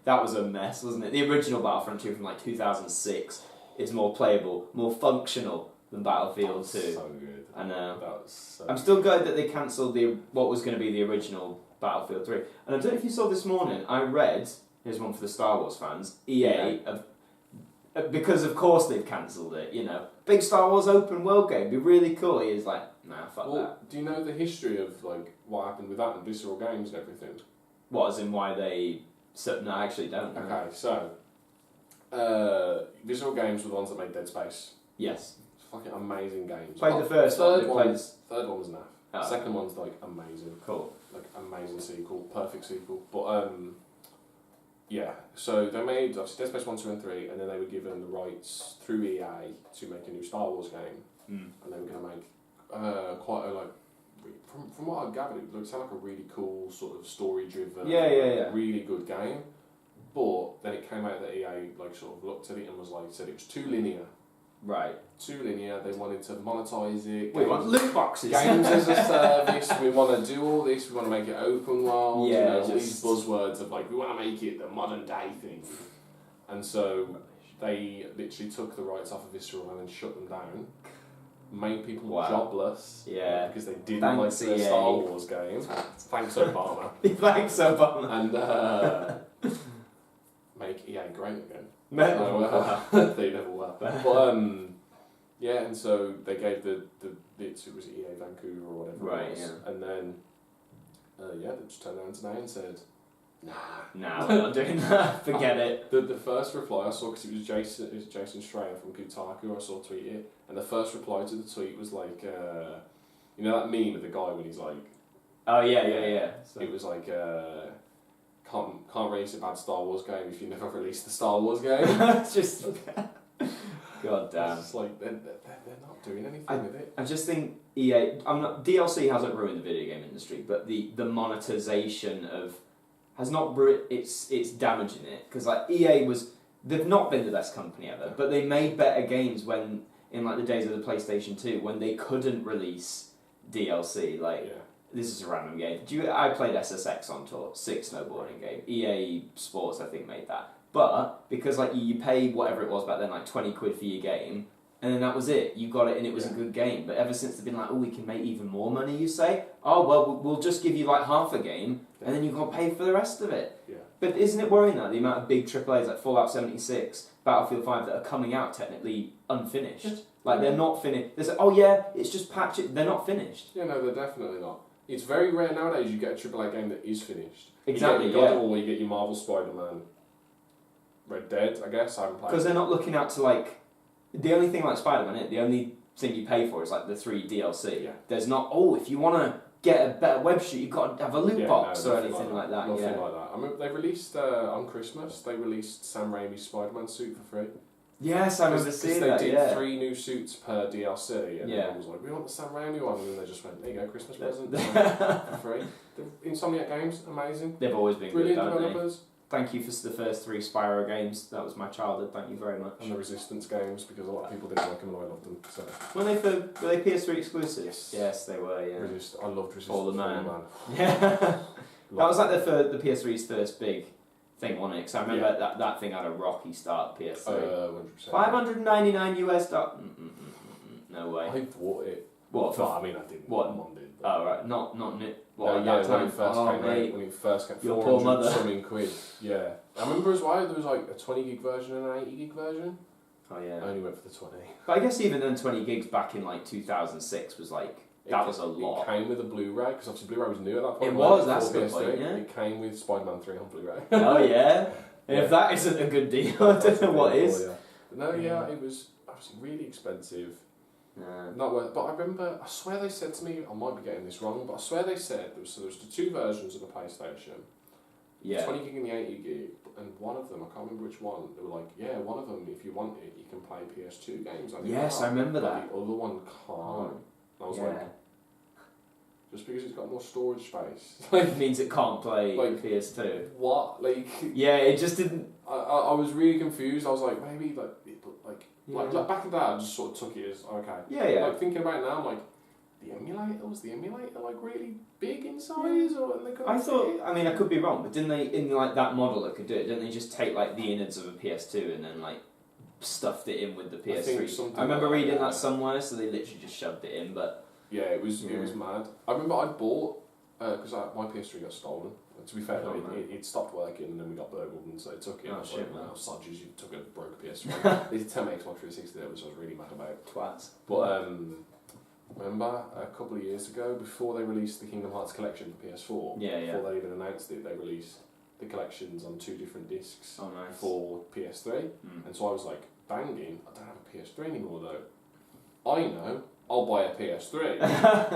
That was a mess, wasn't it? The original Battlefront 2 from like 2006 is more playable, more functional than Battlefield 2. So good. I know. That was so I'm still glad that they cancelled what was going to be the original Battlefield 3. And I don't know if you saw this morning, I read, here's one for the Star Wars fans, EA, because of course they've cancelled it, you know. Big Star Wars open world game, be really cool. He is like, nah, fuck that. Do you know the history of like what happened with that and Visceral Games and everything? What, as in why they... No, I actually don't. Okay, so Visceral Games were the ones that made Dead Space. Yes. It's fucking amazing games. Played the first one. Third one was naff. Oh. Second one's like amazing. Cool. Like amazing sequel, perfect sequel. But yeah. So they made obviously Dead Space 1, 2, and 3, and then they were given the rights through EA to make a new Star Wars game, and they were going to make quite a like. From what I gathered, it looked like a really cool sort of story-driven, really good game. But then it came out that EA like sort of looked at it and was like, said it was too linear. Right. Too linear. They wanted to monetize it. We want loot boxes. Games as a service. We want to do all this. We want to make it open world. Yeah. You know, all these buzzwords of like we want to make it the modern day thing. And so they literally took the rights off of Visceral and then shut them down. Made people jobless because they didn't like their Star Wars game. Thanks Obama. Thanks Obama. And make EA great again. They never were. But yeah, and so they gave it was EA Vancouver or whatever it was. Yeah. And then they just turned around today and said, nah, we're not doing that. Forget it. The first reply I saw, because it was Jason Schreier from Kotaku, I saw tweet it, and the first reply to the tweet was like, you know that meme of the guy when he's like, oh yeah. So it was like, can't release a bad Star Wars game if you never release the Star Wars game. It's just, god damn. It's like they're not doing anything with it. I just think EA, DLC hasn't ruined the video game industry, but the monetization of has not it's damaging it, because like EA they've not been the best company ever, but they made better games when in like the days of the PlayStation 2 when they couldn't release DLC. This is a random game. I played SSX on tour, sick snowboarding game. EA Sports I think made that, but because like you pay whatever it was back then, like 20 quid for your game, and then that was it. You got it, and it was a good game. But ever since they've been like, oh, we can make even more money. You say, oh well, we'll just give you like half a game, and then you got to pay for the rest of it. Yeah. But isn't it worrying that the amount of big AAAs like Fallout 76, Battlefield 5 that are coming out technically unfinished? Like they're not finished. They say, oh yeah, it's just patches. They're not finished. Yeah, no, they're definitely not. It's very rare nowadays you get a AAA game that is finished. Exactly. You get God of War, you get your Marvel Spider-Man, Red Dead. I guess I haven't played. Because they're not looking out to like the only thing like Spider-Man. The only thing you pay for is like the 3 DLC. Yeah. There's not. Oh, if you want to get a better web shoot, you've got to have a loot box or anything like that. Nothing like that. I mean, they released on Christmas. They released Sam Raimi's Spider-Man suit for free. Yes, I remember seeing that. They did 3 new suits per DLC, and everyone was like, "We want the Sam Raimi one," and then they just went, "There you go, Christmas present for free." The Insomniac games, amazing. They've always been brilliant good, developers. Thank you for the first 3 Spyro games. That was my childhood. Thank you very much. And the Resistance games, because a lot of people didn't like them and I loved them. So. Were they PS3 exclusives? Yes, they were. Yeah. I loved Resistance. All the man. Yeah. That was like the PS3's first big thing, wasn't it? Because I remember that thing had a rocky start. PS3. 100%. $599 US. No way. I bought it. What? I mean, I didn't. What? Mum did. Oh right, not. Well, yeah, when it first came out, when it first came, your poor mother. Something quid. Yeah, I remember as well. There was like a 20 gig version and an 80 gig version. Oh yeah. I only went for the 20. But I guess even then, 20 gigs back in like 2006 was like that was a lot. It came with a Blu-ray because obviously Blu-ray was new at that point. It was. That's the point. Yeah. It came with Spider-Man 3 on Blu-ray. Oh yeah. And if that isn't a good deal, I don't know what is. Yeah. But no, it was obviously really expensive. Yeah. Not worth. But I remember, I swear they said to me, I might be getting this wrong, but I swear they said there was the 2 versions of the PlayStation. Yeah. 20 gig and the 80 gig, and one of them, I can't remember which one. They were like, yeah, one of them, if you want it, you can play PS2 games. Yes, I remember that. The other one can't. I was like, just because it's got more storage space, it means it can't play like PS2. What? Like? Yeah, it just didn't. I was really confused. I was like, maybe like back in the day, I just sort of took it as okay. Yeah. Like thinking about it now, I'm like, was the emulator like really big in size, or I thought. I mean, I could be wrong, but didn't they in like that model that could do it? Didn't they just take like the innards of a PS2 and then like stuffed it in with the PS3? I remember reading that somewhere, so they literally just shoved it in. But yeah, it was mad. I remember I bought because my PS3 got stolen. To be fair, it stopped working and then we got burgled, and so I took it. Oh shit, man! Sodgers, you took a broke PS3. They did tell me Xbox 360 there, which I was really mad about. Twats. But remember a couple of years ago, before they released the Kingdom Hearts collection for PS4, before they even announced it, they released the collections on 2 different discs for PS3. And so I was like, banging, I don't have a PS3 anymore though. I know, I'll buy a PS3.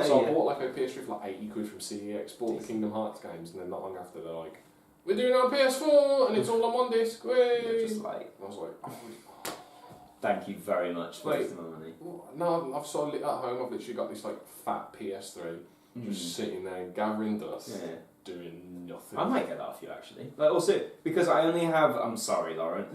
So I bought like a PS3 for like 80 quid from CEX, bought the Kingdom Hearts games, and then not long after they're like, we're doing it on PS4 and it's all on one disc. Just like, I was like, thank you very much for wasting my money. No, I've sort of at home. I've literally got this like fat PS3 just sitting there gathering dust, doing nothing. I might get that off you actually, but also because I only have. I'm sorry, Lauren.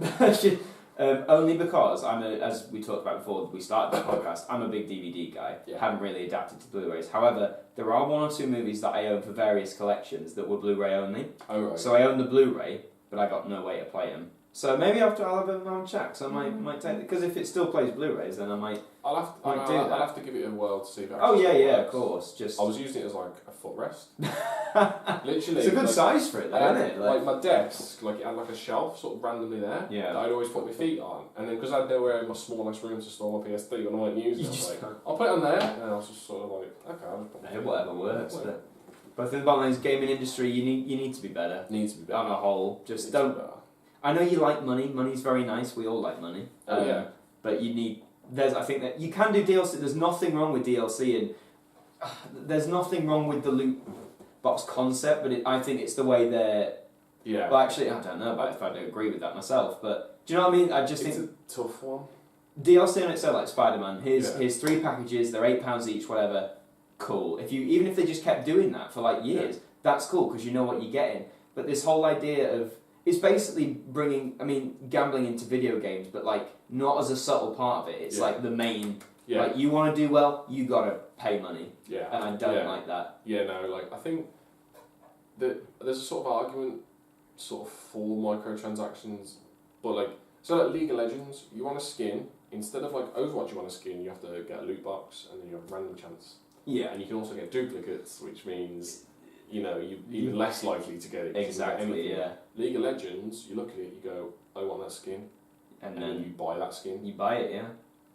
Only because as we talked about before we started the podcast, I'm a big DVD guy. Haven't really adapted to Blu-rays. However, there are 1 or 2 movies that I own for various collections that were Blu-ray only. Oh right. So I own the Blu-ray, but I got no way to play them. So maybe I'll have a check. So I might take it because if it still plays Blu-rays, then I might. I'll have to give it a whirl to see if it of course. Just I was using it as like a footrest. Literally, it's a good size for it, though, isn't it? Like my desk, like it had like a shelf sort of randomly there. Yeah. That I'd always put my feet on, and then because I had nowhere in my smallest room to store my PS3 when I went using it, I was like, I'll put it on there, and I was just sort of like, okay, I'll just put it. Whatever works. But I think the bottom line is gaming industry. You need to be better. Needs to be better on a whole. Just don't. I know you like money. Money's very nice. We all like money. But you need. I think that you can do DLC. There's nothing wrong with DLC, and there's nothing wrong with the loot box concept. But I think it's the way they're. Yeah. Well, actually, I don't know about if I do agree with that myself. But do you know what I mean? I just think it's a tough one. DLC on itself, like Spider-Man. Here's 3 packages. They're £8 each. Whatever. Cool. Even if they just kept doing that for like years, that's cool because you know what you're getting. But this whole idea of it's basically bringing, gambling into video games, but like not as a subtle part of it. It's like the main. Yeah. Like you want to do well, you gotta pay money. Yeah. And I don't like that. Yeah, no, like I think that there's a sort of argument, sort of for microtransactions, but like like League of Legends, you want a skin instead of like Overwatch, you want a skin, you have to get a loot box and then you have a random chance. Yeah. And you can also get duplicates, which means. You're even less likely to get it. Exactly, yeah. League of Legends, you look at it, you go, I want that skin, and then you buy that skin. You buy it, yeah.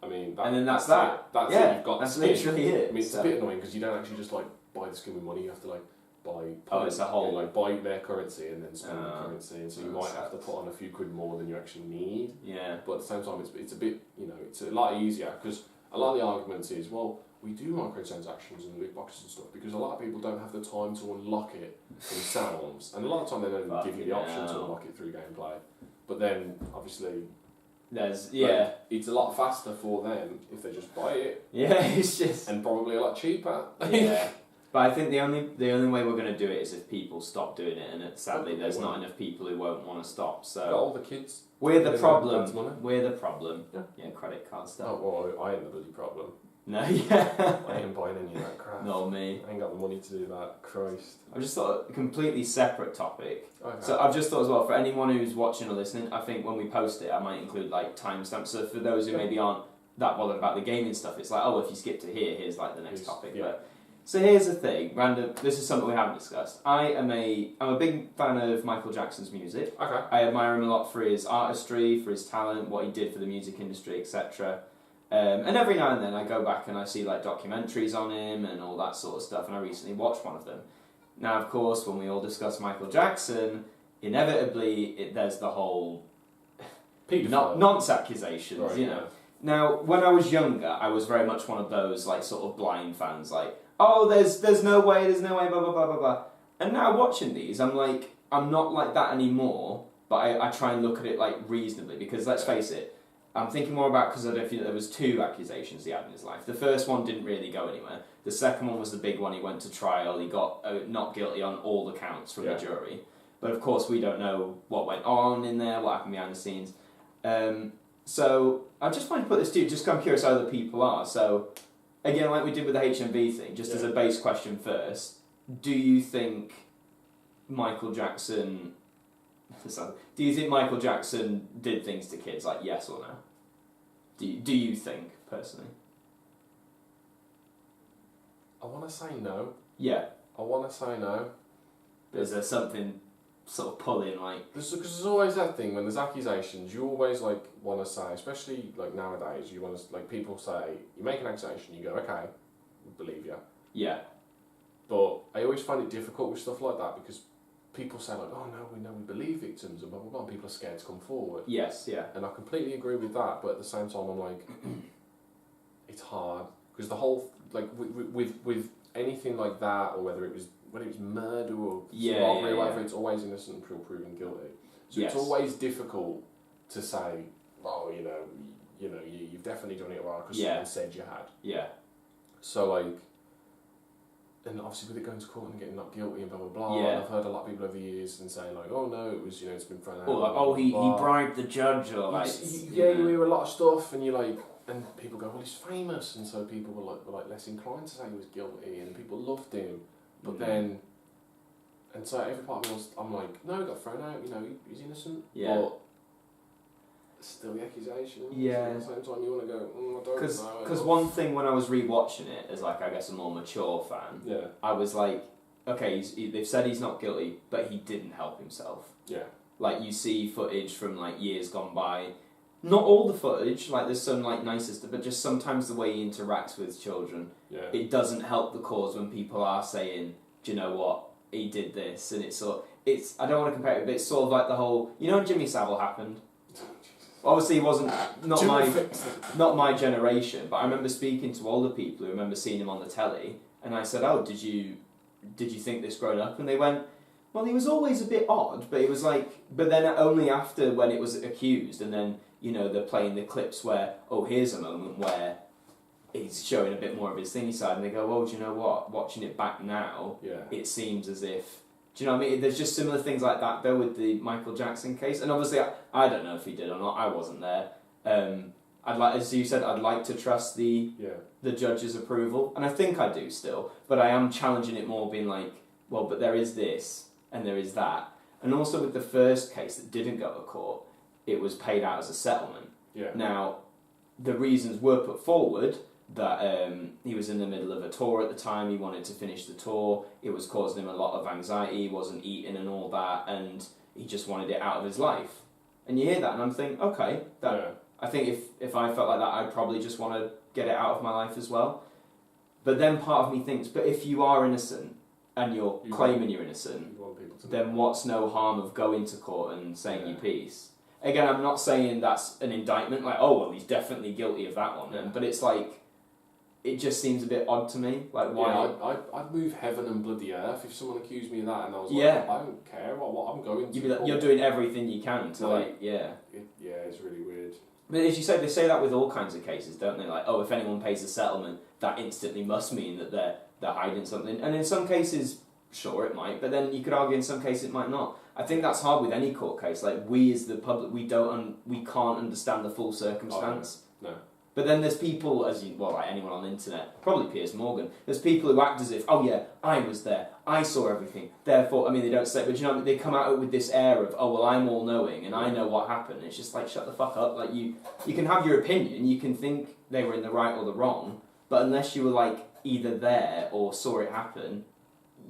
I mean, and then that's that. It. That's yeah, it. You've got that's the skin. literally it. I mean, it's a bit annoying because you don't actually just like buy the skin with money. You have to like buy. It's a whole like buy their currency and then spend the currency, and so you might have to put on a few quid more than you actually need. Yeah. But at the same time, it's a bit, you know, it's a lot easier because a lot of the arguments is, well, we do microtransactions and loot boxes and stuff because a lot of people don't have the time to unlock it themselves, and a lot of the time they don't even give you the option to unlock it through gameplay. But then obviously. It's a lot faster for them if they just buy it. Yeah, it's just and probably a lot cheaper. Yeah, but I think the only way we're going to do it is if people stop doing it, and sadly there's not enough people who won't want to stop. So all the kids. We're the problem. We're the problem. Yeah, credit card stuff. Oh well, I ain't the bloody problem. No, yeah. I ain't buying any of that crap. Not me. I ain't got the money to do that. Christ. I just thought a completely separate topic. Okay. So I've just thought as well, for anyone who's watching or listening, I think when we post it, I might include like timestamps. So for those who maybe aren't that bothered about the gaming stuff, it's like, oh, if you skip to here, here's like the next topic. Yeah. But, so here's the thing, random. This is something we haven't discussed. I'm a big fan of Michael Jackson's music. Okay. I admire him a lot for his artistry, for his talent, what he did for the music industry, etc. And every now and then I go back and I see like documentaries on him and all that sort of stuff, and I recently watched one of them. Now, of course, when we all discuss Michael Jackson, inevitably there's the whole nonce accusations, right, you know. Now, when I was younger, I was very much one of those like sort of blind fans, like, oh, there's no way, blah blah blah blah blah. And now watching these, I'm like, I'm not like that anymore, but I try and look at it like reasonably, because let's face it, I'm thinking more about, because I don't feel there was 2 accusations he had in his life. The first one didn't really go anywhere. The second one was the big one. He went to trial. He got not guilty on all the counts from the jury. But of course, we don't know what went on in there, what happened behind the scenes. So I just wanted to put this to you, just 'cause I'm curious how other people are. So again, like we did with the HMV thing, just as a base question first, do you think Michael Jackson did things to kids, like yes or no? Do you think, personally? I want to say no. Yeah. I want to say no. Is there something sort of pulling, like... Because there's always that thing, when there's accusations, you always like want to say, especially like nowadays, you want to, like, people say, you make an accusation, you go, okay, we believe you. Yeah. But I always find it difficult with stuff like that, because people say like, oh no, we believe victims and blah blah blah, and people are scared to come forward. Yes, yeah. And I completely agree with that, but at the same time I'm like, it's hard, because the whole, like, with anything like that, or whether it was murder or robbery or whatever, it's always innocent until proven guilty. So it's always difficult to say, oh, you know, you've definitely done it wrong because someone said you had. Yeah. So like, and obviously with it going to court and getting not guilty and blah blah blah, Yeah. I've heard a lot of people over the years and saying like, oh no, it was, you know, it's been thrown out. Or like, oh, he bribed the judge, or like... you hear a lot of stuff and you're like, and people go, well, he's famous, and so people were like less inclined to say he was guilty, and people loved him. But then, and so every part of me I'm like, no, he got thrown out, you know, he's innocent. Yeah. But still the accusation. Yeah. So at the same time, you want to go, I don't know. Because one thing when I was rewatching it, as like, I guess, a more mature fan, I was like, okay, they've said he's not guilty, but he didn't help himself. Yeah. Like, you see footage from like years gone by. Not all the footage, like there's some like nicer stuff, but just sometimes the way he interacts with children, it doesn't help the cause when people are saying, do you know what, he did this, and it's I don't want to compare it, but it's sort of like the whole, you know when Jimmy Savile happened? Obviously he wasn't, not my generation, but I remember speaking to older people who remember seeing him on the telly, and I said, oh, did you think this growing up? And they went, well, he was always a bit odd, but he was like, but then only after when it was accused, and then, you know, they're playing the clips where, oh, here's a moment where he's showing a bit more of his thingy side, and they go, well, do you know what? Watching it back now, it seems as if, do you know what I mean? There's just similar things like that, though, with the Michael Jackson case. And obviously, I don't know if he did or not. I wasn't there. I'd like, as you said, I'd like to trust the judge's approval, and I think I do still. But I am challenging it more, being like, well, but there is this and there is that. And also with the first case that didn't go to court, it was paid out as a settlement. Yeah. Now, the reasons were put forward that he was in the middle of a tour at the time, he wanted to finish the tour, it was causing him a lot of anxiety, he wasn't eating and all that, and he just wanted it out of his life. And you hear that, and I'm thinking, okay, I think if I felt like that, I'd probably just want to get it out of my life as well. But then part of me thinks, but if you are innocent and you're claiming you're innocent, then what's no harm of going to court and saying your piece? Again, I'm not saying that's an indictment, like, oh, well, he's definitely guilty of that one, then. But it's like, it just seems a bit odd to me. Like, why? Yeah, I'd move heaven and bloody earth if someone accused me of that, and I was like, I don't care what I'm going to. You'd be like, you're doing everything you can to, it's really weird. But as you say, they say that with all kinds of cases, don't they? Like, oh, if anyone pays a settlement, that instantly must mean that they're hiding something. And in some cases, sure, it might, but then you could argue in some cases it might not. I think that's hard with any court case. Like, we as the public, we can't understand the full circumstance. No. But then there's people, like anyone on the internet, probably Piers Morgan, there's people who act as if, oh yeah, I was there, I saw everything, therefore, I mean, they don't say, but you know, they come out with this air of, oh well, I'm all-knowing, and I know what happened. It's just like, shut the fuck up. Like, you can have your opinion, you can think they were in the right or the wrong, but unless you were, like, either there or saw it happen,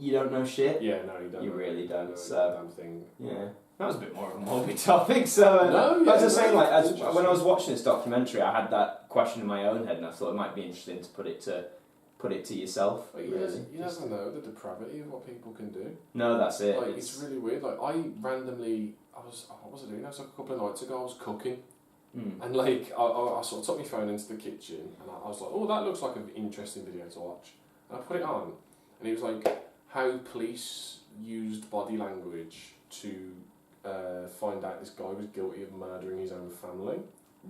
you don't know shit. Yeah, no, you don't. You really don't, no, so... Damn thing. Yeah. That was a bit more of a morbid topic, so... I was just saying, like, when I was watching this documentary, I had that question in my own head, and I thought it might be interesting to put it to yourself. Like, you never know the depravity of what people can do. No, that's it. Like, it's really weird. Like, I randomly... what was I doing? It was like a couple of nights ago, I was cooking. And, like, I sort of took my phone into the kitchen, and I was like, oh, that looks like an interesting video to watch. And I put it on, and it was like, how police used body language to... find out this guy was guilty of murdering his own family.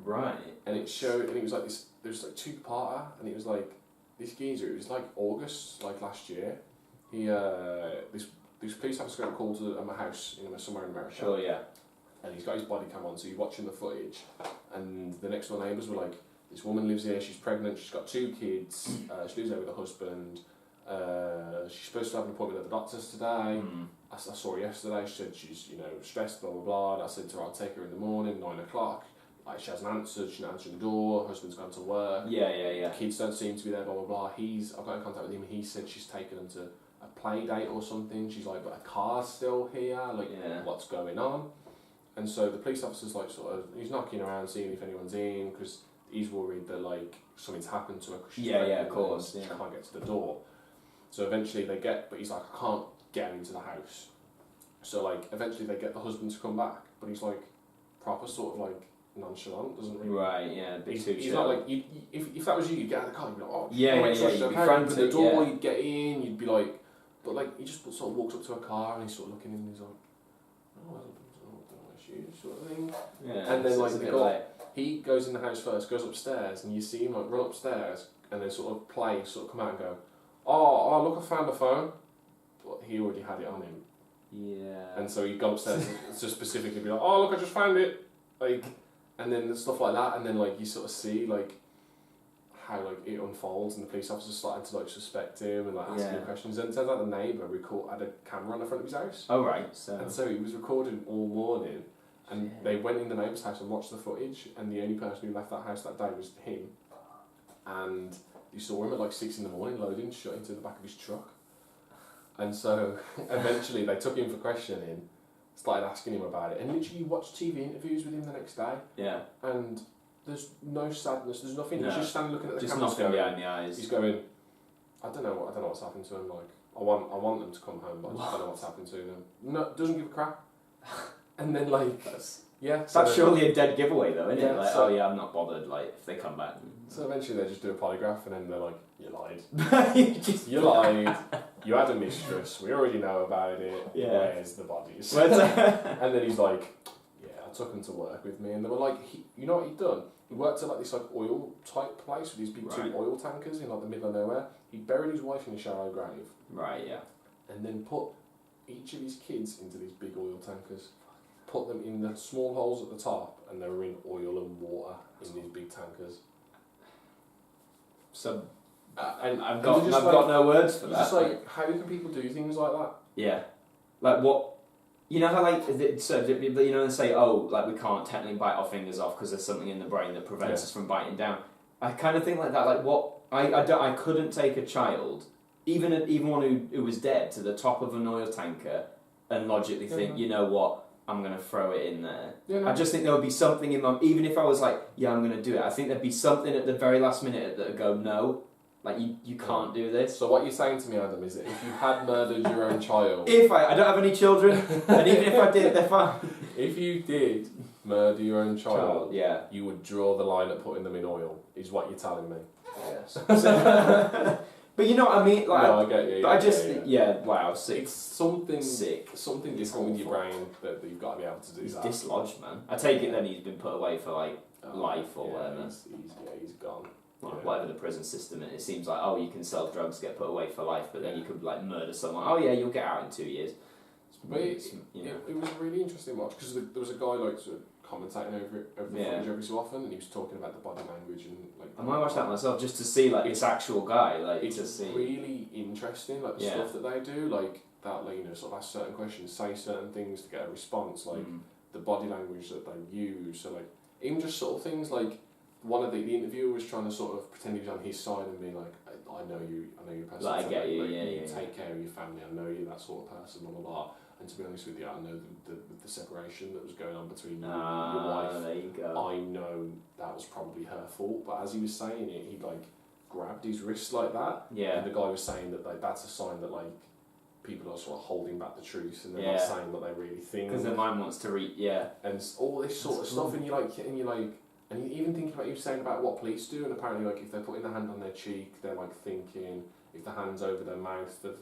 Right. And it showed, and it was like this, there was like two-parter, and it was like, this geezer, it was like August, like last year, he, this police officer got called to my house, somewhere in America. Sure, yeah. And he's got his body cam on, so he's watching the footage, and the next door neighbours were like, this woman lives here, she's pregnant, she's got 2 kids, she lives there with her husband, she's supposed to have an appointment at the doctor's today. I saw her yesterday, she said she's, stressed, blah, blah, blah. And I said to her, I'll take her in the morning, 9 o'clock. Like, she hasn't answered, she's not answering the door, her husband's gone to work. Yeah. The kids don't seem to be there, blah, blah, blah. I've got in contact with him, he said she's taken them to a play date or something. She's like, but a car's still here, what's going on? And so the police officer's like, he's knocking around, seeing if anyone's in, because he's worried that, like, something's happened to her. Cause she's of course. She can't get to the door. So eventually but he's like, I can't get her into the house. So, like, eventually they get the husband to come back, but he's, like, proper sort of, like, nonchalant, doesn't really... Right, yeah, he's not, like, if that was you, you'd get out of the car, you'd be like, oh... you'd be frantic, open the door, you'd get in, you'd be like... But, like, he just sort of walks up to a car and he's sort of looking in and he's like, oh, I don't know my shoes, sort of thing. Yeah, and then, like, he goes in the house first, goes upstairs, and you see him, like, run upstairs, and then sort of come out and go, oh, look, I found a phone. But he already had it on him. Yeah. And so he'd go upstairs and just specifically be like, oh, look, I just found it. Like, and then stuff like that, and then, like, you sort of see, like, how, like, it unfolds, and the police officer's starting to, like, suspect him and, like, asking him questions. And it turns out the neighbour had a camera on the front of his house. Oh, right. So. And so he was recording all morning, and they went in the neighbour's house and watched the footage, and the only person who left that house that day was him. And you saw him at, like, 6 in the morning, loading shit into the back of his truck. And so, eventually, they took him for questioning, started asking him about it, and literally you watch TV interviews with him the next day. Yeah. And there's no sadness, there's nothing, he's just standing looking at the camera. Just nothing behind the eyes. He's going, I don't know what's happened to him, like, I want them to come home, but I just don't know what's happened to them. No, doesn't give a crap. And then, like, that's surely a dead giveaway, though, isn't it? Like, so, I'm not bothered, like, if they come back. So eventually they just do a polygraph, and then they're like, you lied. You lied. You had a mistress. We already know about it. Yeah. Where's the bodies? And then he's like, yeah, I took him to work with me. And they were like, you know what he'd done? He worked at, like, this, like, oil type place with these big 2 oil tankers in, like, the middle of nowhere. He buried his wife in a shallow grave. Right, yeah. And then put each of his kids into these big oil tankers. Put them in the small holes at the top, and they were in oil and water in these big tankers. So, and I've got no words for that. Just like, how can people do things like that? Yeah, like what? You know how, like, they say, oh, like, we can't technically bite our fingers off because there's something in the brain that prevents us from biting down. I kind of think like that. Like, what? I couldn't take a child, even one who was dead, to the top of an oil tanker and logically think, you know what? I'm going to throw it in there. Yeah, no. I just think there would be something in my... Even if I was like, yeah, I'm going to do it, I think there'd be something at the very last minute that would go, no, like, you can't do this. So what you're saying to me, Adam, is that if you had murdered your own child... If I don't have any children, and even if I did, they're fine. If you did murder your own child, yeah, you would draw the line at putting them in oil, is what you're telling me. Yes. But you know what I mean? Like, no, I get you. But I just... Yeah, wow, sick. It's something... Sick. Something different with your brain that you've got to be able to do. He's that. dislodged, man. I take it then he's been put away for, like, life or whatever. He's gone. Well, whatever the prison system is. It seems like, oh, you can sell drugs, get put away for life, but then you could, like, murder someone. Oh, yeah, you'll get out in 2 years. But it was a really interesting watch, because there was a guy, like, sort of commentating over the footage every so often, and he was talking about the body language and, like... I might watch that myself, just to see, like, this actual guy, like, it's to see... really interesting, like, the stuff that they do, like, that, like, you know, sort of ask certain questions, say certain things to get a response, like, the body language that they use, so, like, even just sort of things, like, one of the interviewer was trying to sort of pretend he was on his side and be like, I know you're a person. Like, I get you, you take care of your family, I know you're that sort of person, blah, blah, blah. And to be honest with you, I know the separation that was going on between you and your wife. There you go. I know that was probably her fault, but as he was saying it, he, like, grabbed his wrist like that. Yeah. And the guy was saying that, like, that's a sign that, like, people are sort of holding back the truth and they're not saying what they really think. Because their mind wants to read, and all this sort of stuff, and you're like, and you even thinking about, you were saying about what police do, and apparently, like, if they're putting their hand on their cheek, they're, like, thinking, if the hand's over their mouth, they're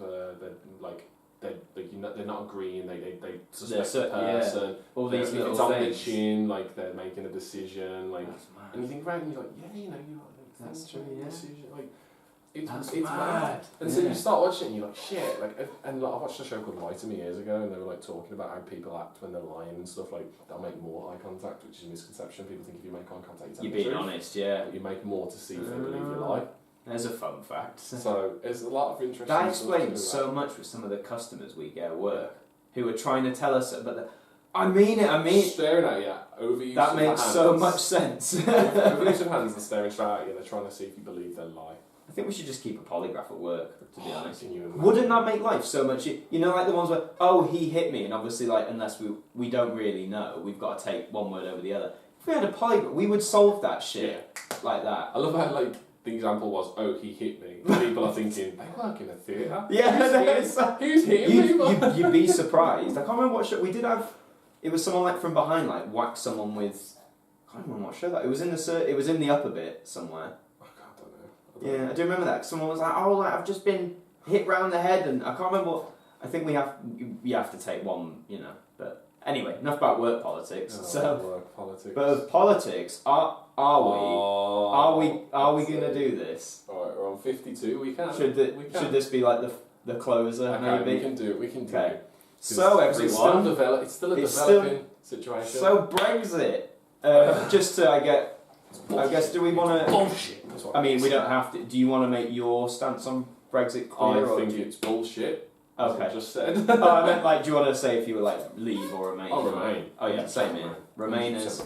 like, they're not agreeing, they suspect the person. Yeah. All these if little it's on things. their chin, like, they're making a decision, like, and you think about it and you're like, yeah, you know, you're like, that's true, decision, like, it's mad. mad. And so you start watching it and you're like, shit, like, and like, I watched a show called Lie to Me years ago, and they were, like, talking about how people act when they're lying and stuff, like, they'll make more eye contact, which is a misconception. People think if you make eye contact, you're being honest, but you make more to see if they believe you lie. There's a fun fact. So there's a lot of interesting that explains so much with some of the customers we get at work who are trying to tell us, but I mean staring at you, overuse that makes so much sense. Overuse of hands and staring straight at you, they're trying to see if you believe their lie. I think we should just keep a polygraph at work, to be honest. Wouldn't that make life so much... You know, like the ones where, oh, he hit me, and obviously, like, unless we don't really know, we've got to take one word over the other. If we had a polygraph, we would solve that shit like that. I love how, like, the example was, oh, he hit me. People are thinking, they work in a theatre. Yeah, who's hitting people? You'd be surprised. I can't remember what show... We did have... It was someone, like, from behind, like, whack someone with... I can't remember what show that... It was in the upper bit somewhere. Yeah, I do remember that. Someone was like, "Oh, like I've just been hit round the head," and I can't remember what. I think you have to take one, you know. But anyway, enough about work politics. Work politics. But of politics, are we gonna do this? All right, we're on 52. We can. Should this be like the closer? Okay, maybe we can do it. We can do it. So everyone, it's still a developing situation. So Brexit. Just to I guess do we want to? Bullshit. I mean, we don't have to. Do you want to make your stance on Brexit clear? I think it's bullshit. Okay. As I just said. I meant, like, do you want to say if you were like leave or remain? I'll remain. Oh yeah, same here. Remain as.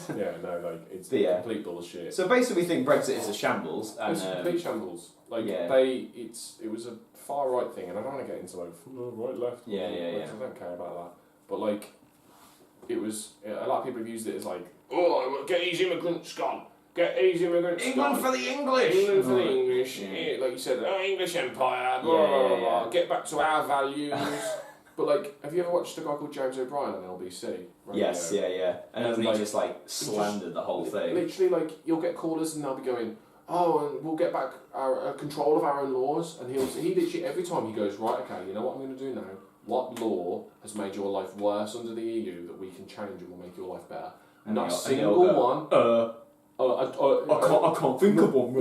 Yeah, no, like it's complete bullshit. So basically, we think Brexit is a shambles. And, it's a complete shambles. Like it was a far right thing, and I don't want to get into like right left. Yeah. I don't care about that. But like, it was a lot of people have used it as like, oh, get these immigrants gone. Get these immigrants England gone. for the English! England for the English. Yeah. Like you said, English Empire, blah, blah, blah. Get back to our values. But like, have you ever watched a guy called James O'Brien on LBC? Yes, yeah. And he just like slandered the whole thing. Literally, like, you'll get callers and they'll be going, oh, and we'll get back our control of our own laws. And he literally, every time he goes, right, okay, you know what I'm going to do now? What law has made your life worse under the EU that we can change and will make your life better? And not a single one. I can't think of one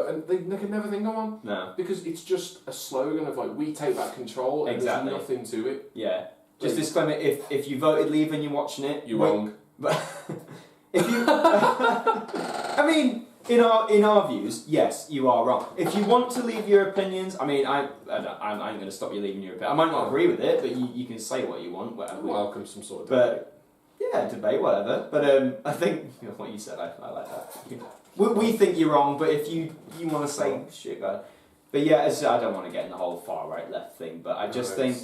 and they can never think of one. No. Because it's just a slogan of like, we take back control and there's nothing to it. Yeah. Just disclaimer, if you voted Leave and you're watching it... You're wrong. But if you... I mean, in our views, yes, you are wrong. If you want to leave your opinions, I mean, I ain't going to stop you leaving your opinion. I might not agree with it, but you can say what you want. Welcome some sort of debate. Yeah, debate, whatever. But I think what you said, I like that. We think you're wrong, but if you want to say shit, guy. But yeah, I don't want to get in the whole far right left thing, but I just think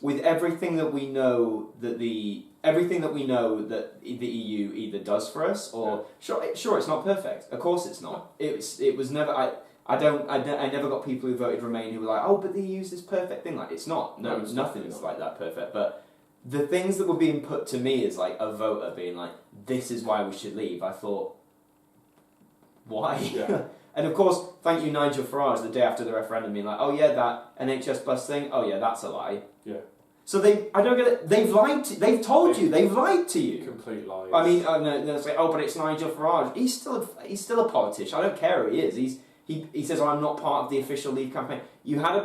with everything that we know that the EU either does for us, or sure, it's not perfect. Of course, it's not. It was never. I never got people who voted Remain who were like, oh, but the EU's this perfect thing. Like, it's not. No, nothing's like that perfect. But the things that were being put to me as like a voter being like, this is why we should leave. I thought, why? Yeah. And of course, thank you, Nigel Farage, the day after the referendum, being like, oh yeah, that NHS bus thing, oh yeah, that's a lie. Yeah. So I don't get it. They've lied to you. Complete lies. I mean, they'll say, oh, but it's Nigel Farage. He's still a politician. I don't care who he is. He says, oh, I'm not part of the official Leave campaign. You had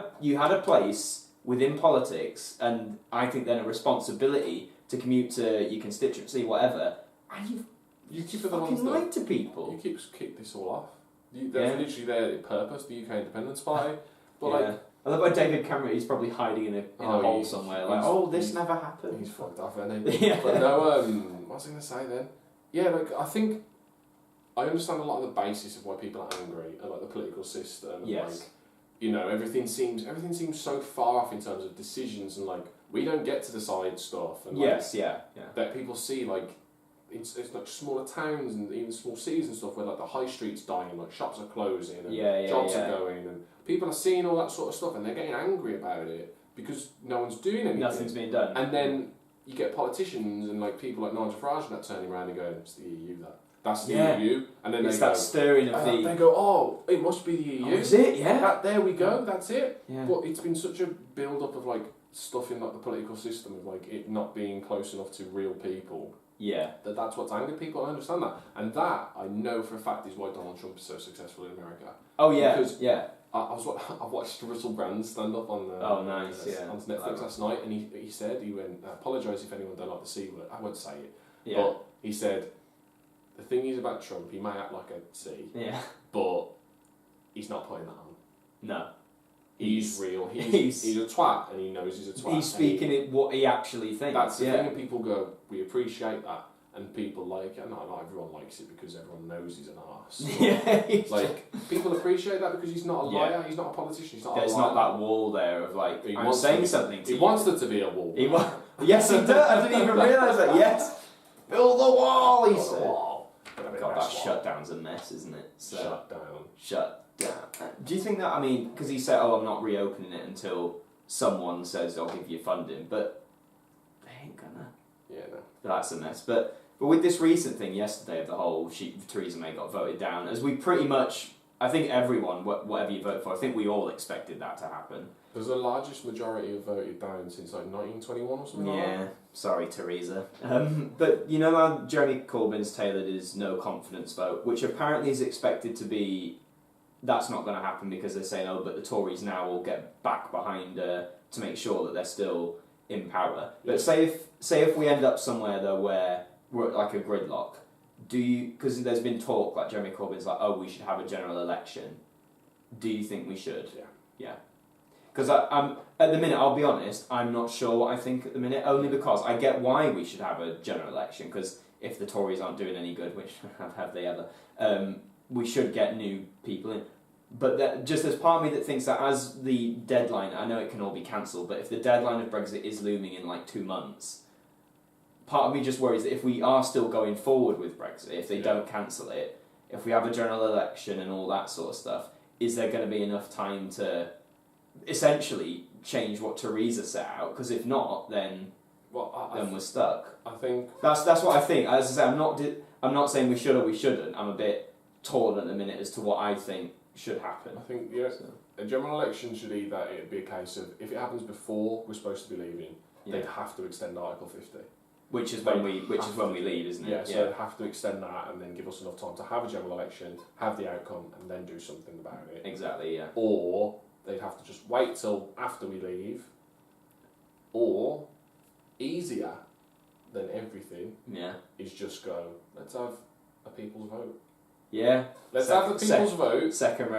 a place within politics, and I think then a responsibility to commute to your constituency, whatever, and you keep fucking lied to people. You keep this all off. They're literally there in purpose, the UK Independence Party. But I love how David Cameron, he's probably hiding in a hole somewhere, like, this never happened. He's fucked off, isn't he? Yeah. But no, what was I going to say then? Yeah, like, I think I understand a lot of the basis of why people are angry and like the political system. Yes. Like, you know, everything seems so far off in terms of decisions, and like we don't get to decide stuff. And that people see like it's like smaller towns and even small cities and stuff where like the high street's dying, like shops are closing and jobs are going, and people are seeing all that sort of stuff and they're getting angry about it because no one's doing anything. Nothing's being done. And then you get politicians and like people like Nigel Farage and that turning around and going, it's the EU that's the EU, and then it's that stirring of the. They go, oh, it must be the EU. Oh, is it? Yeah. There we go. That's it. Yeah. But it's been such a build up of like stuff in like the political system of like it not being close enough to real people. Yeah. That's what's angered people. I understand that, and that I know for a fact is why Donald Trump is so successful in America. Oh yeah. Because I watched Russell Brand stand up on on Netflix last night, and he said he went, apologise if anyone don't like the C word. I won't say it. Yeah. But he said, the thing is about Trump, he may act like a C. Yeah. But he's not putting that on. No. He's real. He's a twat, and he knows he's a twat. He's speaking it what he actually thinks. That's the thing. And people go, we appreciate that, and people like it. Not everyone likes it because everyone knows he's an arse. People appreciate that because he's not a liar. He's not a politician. He's not. There's not that wall there of like I'm saying something to you. He wants there to be a wall. Yes, he does. I didn't even realise that. Yes, build the wall. He said. God, that shutdown's a mess, isn't it? So, Shut down. Do you think that, I mean, because he said, I'm not reopening it until someone says I'll give you funding, but they ain't gonna. Yeah, no. That's a mess. But with this recent thing yesterday of the whole Theresa May got voted down, as we pretty much, I think everyone, whatever you vote for, I think we all expected that to happen. There's the largest majority of voted down since like 1921 or something like that. Yeah, sorry Theresa. But you know how Jeremy Corbyn's tailored his no confidence vote, which apparently is expected to be, that's not going to happen because they're saying, but the Tories now will get back behind to make sure that they're still in power. But say if we end up somewhere though where we're at like a gridlock, because there's been talk like Jeremy Corbyn's like, we should have a general election. Do you think we should? Yeah. Because I'm at the minute, I'll be honest, I'm not sure what I think at the minute, only because I get why we should have a general election, because if the Tories aren't doing any good, which have they ever, we should get new people in. But just there's part of me that thinks that as the deadline, I know it can all be cancelled, but if the deadline of Brexit is looming in like 2 months, part of me just worries that if we are still going forward with Brexit, if they don't cancel it, if we have a general election and all that sort of stuff, is there going to be enough time to essentially change what Theresa set out? Because if not, then we're stuck. I think that's what I think. As I say, I'm not saying we should or we shouldn't. I'm a bit torn at the minute as to what I think should happen. I think a general election should it'd be a case of if it happens before we're supposed to be leaving, they'd have to extend Article 50. Which is when we leave, isn't it? Yeah, so they'd have to extend that and then give us enough time to have a general election, have the outcome, and then do something about it. Exactly. Yeah. Or they'd have to just wait till after we leave, or easier than everything is just go, let's have a people's vote. Yeah. Let's have the people's vote. Second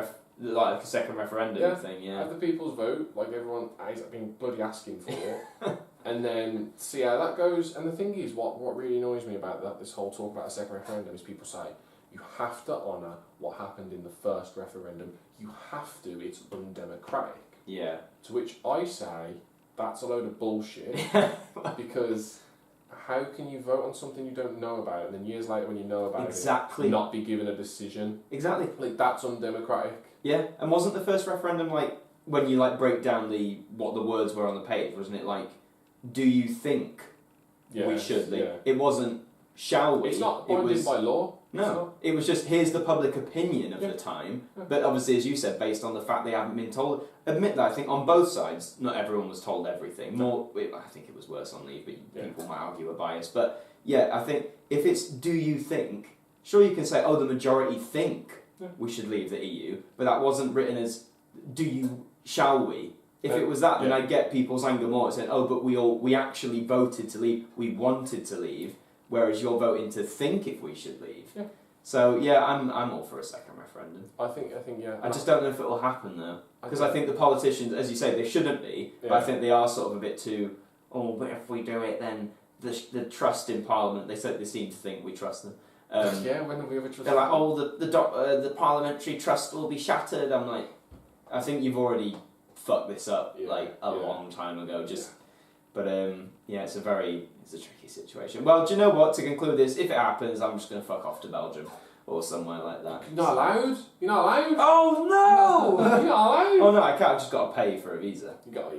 referendum thing, yeah. Have the people's vote, like everyone has been bloody asking for, and then see how that goes. And the thing is, what really annoys me about this whole talk about a second referendum is people say, you have to honour what happened in the first referendum. You have to. It's undemocratic. Yeah. To which I say, that's a load of bullshit. Because how can you vote on something you don't know about, and then years later when you know about exactly. it, not be given a decision? Exactly. Like, that's undemocratic. Yeah, and wasn't the first referendum like, when you like break down what the words were on the page, wasn't it like, do you think we should leave? Yeah. It wasn't, shall we? It's not binding by law. No, it was just, here's the public opinion of the time, but obviously, as you said, based on the fact they haven't been told. Admit that, I think on both sides, not everyone was told everything. I think it was worse on Leave, but people might argue a bias. But yeah, I think if it's do you think, sure you can say, oh, the majority think we should leave the EU, but that wasn't written as shall we? If it was that, then I'd get people's anger more saying, oh, but we actually voted to leave, we wanted to leave. Whereas you're voting to think if we should leave. Yeah. So yeah, I'm all for a second referendum. I think yeah. I just don't know if it will happen though, because I think the politicians, as you say, they shouldn't be. Yeah. But I think they are sort of a bit too. Oh, but if we do it, then the trust in Parliament. They seem to think we trust them. When have we ever trusted? They're like, oh, the parliamentary trust will be shattered. I'm like, I think you've already fucked this up a long time ago. But it's a tricky situation. Well, do you know what? To conclude this, if it happens, I'm just going to fuck off to Belgium or somewhere like that. You're not allowed. You're not allowed. Oh no! You're not allowed. Oh no, I can't. I've just got to pay for a visa. You got to,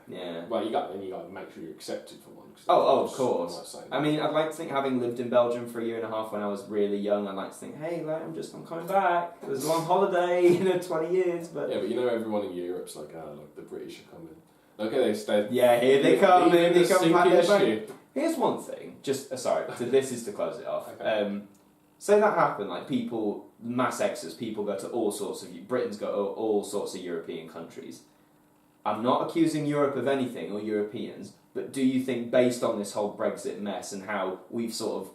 yeah. Well, you got to make sure you're accepted for one. Of course. I mean, I'd like to think, having lived in Belgium for a year and a half when I was really young, I'd like to think, hey, I'm coming back. It was a long holiday, 20 years, but yeah, but everyone in Europe's like, look, the British are coming. Look at this. Yeah, here they come. Here they come. Back their Here's one thing. This is to close it off. Okay. Say that happened, like people, mass exodus, people go to all sorts of, Britain's got all sorts of European countries. I'm not accusing Europe of anything, or Europeans, but do you think, based on this whole Brexit mess and how we've sort of,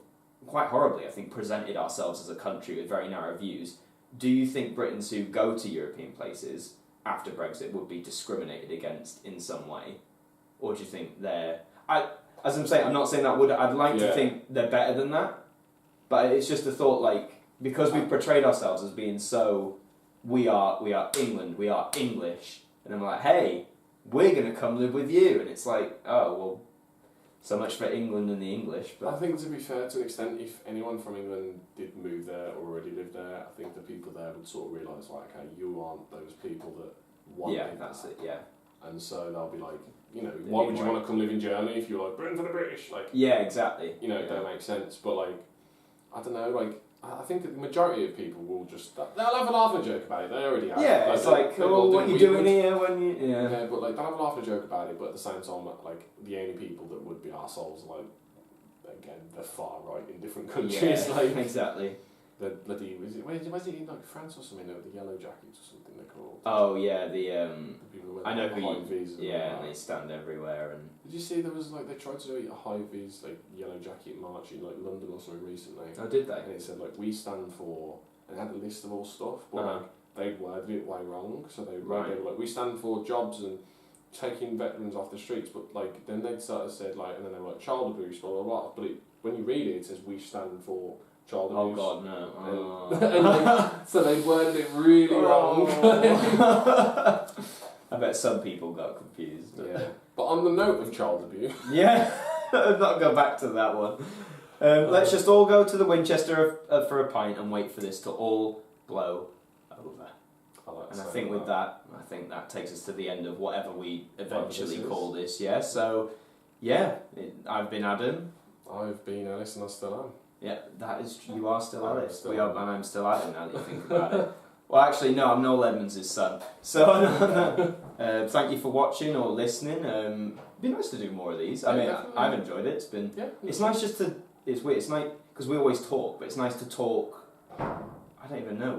quite horribly, I think, presented ourselves as a country with very narrow views, do you think Britons who go to European places after Brexit would be discriminated against in some way? Or do you think as I'm saying, I'm not saying that would, I'd like to think they're better than that, but it's just a thought, like, because we've portrayed ourselves as being so, we are England, we are English, and I'm like, hey, we're going to come live with you, and it's like, oh, well, so much for England and the English. But I think, to be fair, to an extent, if anyone from England did move there or already lived there, I think the people there would sort of realise, like, okay, you aren't those people that want that's it, yeah. And so they'll be like, why would you want to come live in Germany if you're like, Britain for the British? Like, yeah, exactly. It don't make sense. But, like, I don't know, like, I think that the majority of people will just, they'll have a laugh and a joke about it. They already have. Yeah, it's like, what are you doing here when you... Yeah, but, like, they'll have a laugh and a joke about it, but at the same time, like, the only people that would be arseholes, like, again, they're far right in different countries. Yeah, like, exactly. The bloody, was it in, like, France or something, the Yellow Jackets or something they're called? Oh, yeah, the people I know high vis. Yeah, and they stand everywhere. And did you see there was, like, they tried to do a high vis, like, Yellow Jacket march in, like, London or something recently? Oh, did they? And it said, like, we stand for, and it had a list of all stuff, but like, they worded it way wrong, so they were like, we stand for jobs and taking veterans off the streets, but, like, then they sort of said, like, and then they were like, child abuse, blah, blah, blah, but when you read it, it says, we stand for child abuse. Oh, God, no. And like, so they worded it really wrong. I bet some people got confused. Yeah. But on the note of child abuse... Yeah, I'll not go back to that one. Let's just all go to the Winchester for a pint and wait for this to all blow over. And I think with that, that takes us to the end of whatever we eventually call this, yeah? So, yeah, I've been Adam. I've been Ellis and I still am. Yeah, you are still Ellis. And I'm still Adam now that you think about it. Well, actually, no, I'm Noel Edmonds' son. So, thank you for watching or listening. It'd be nice to do more of these. I mean, I've enjoyed it. It's nice just to... It's weird. It's nice because we always talk, but it's nice to talk. I don't even know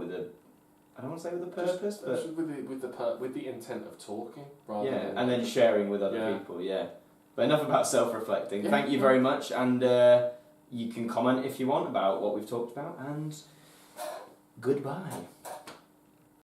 I don't want to say with a purpose, but with the intent of talking, rather than and then sharing with other people. Yeah, but enough about self-reflecting. Yeah. Thank you very much, and you can comment if you want about what we've talked about. And goodbye.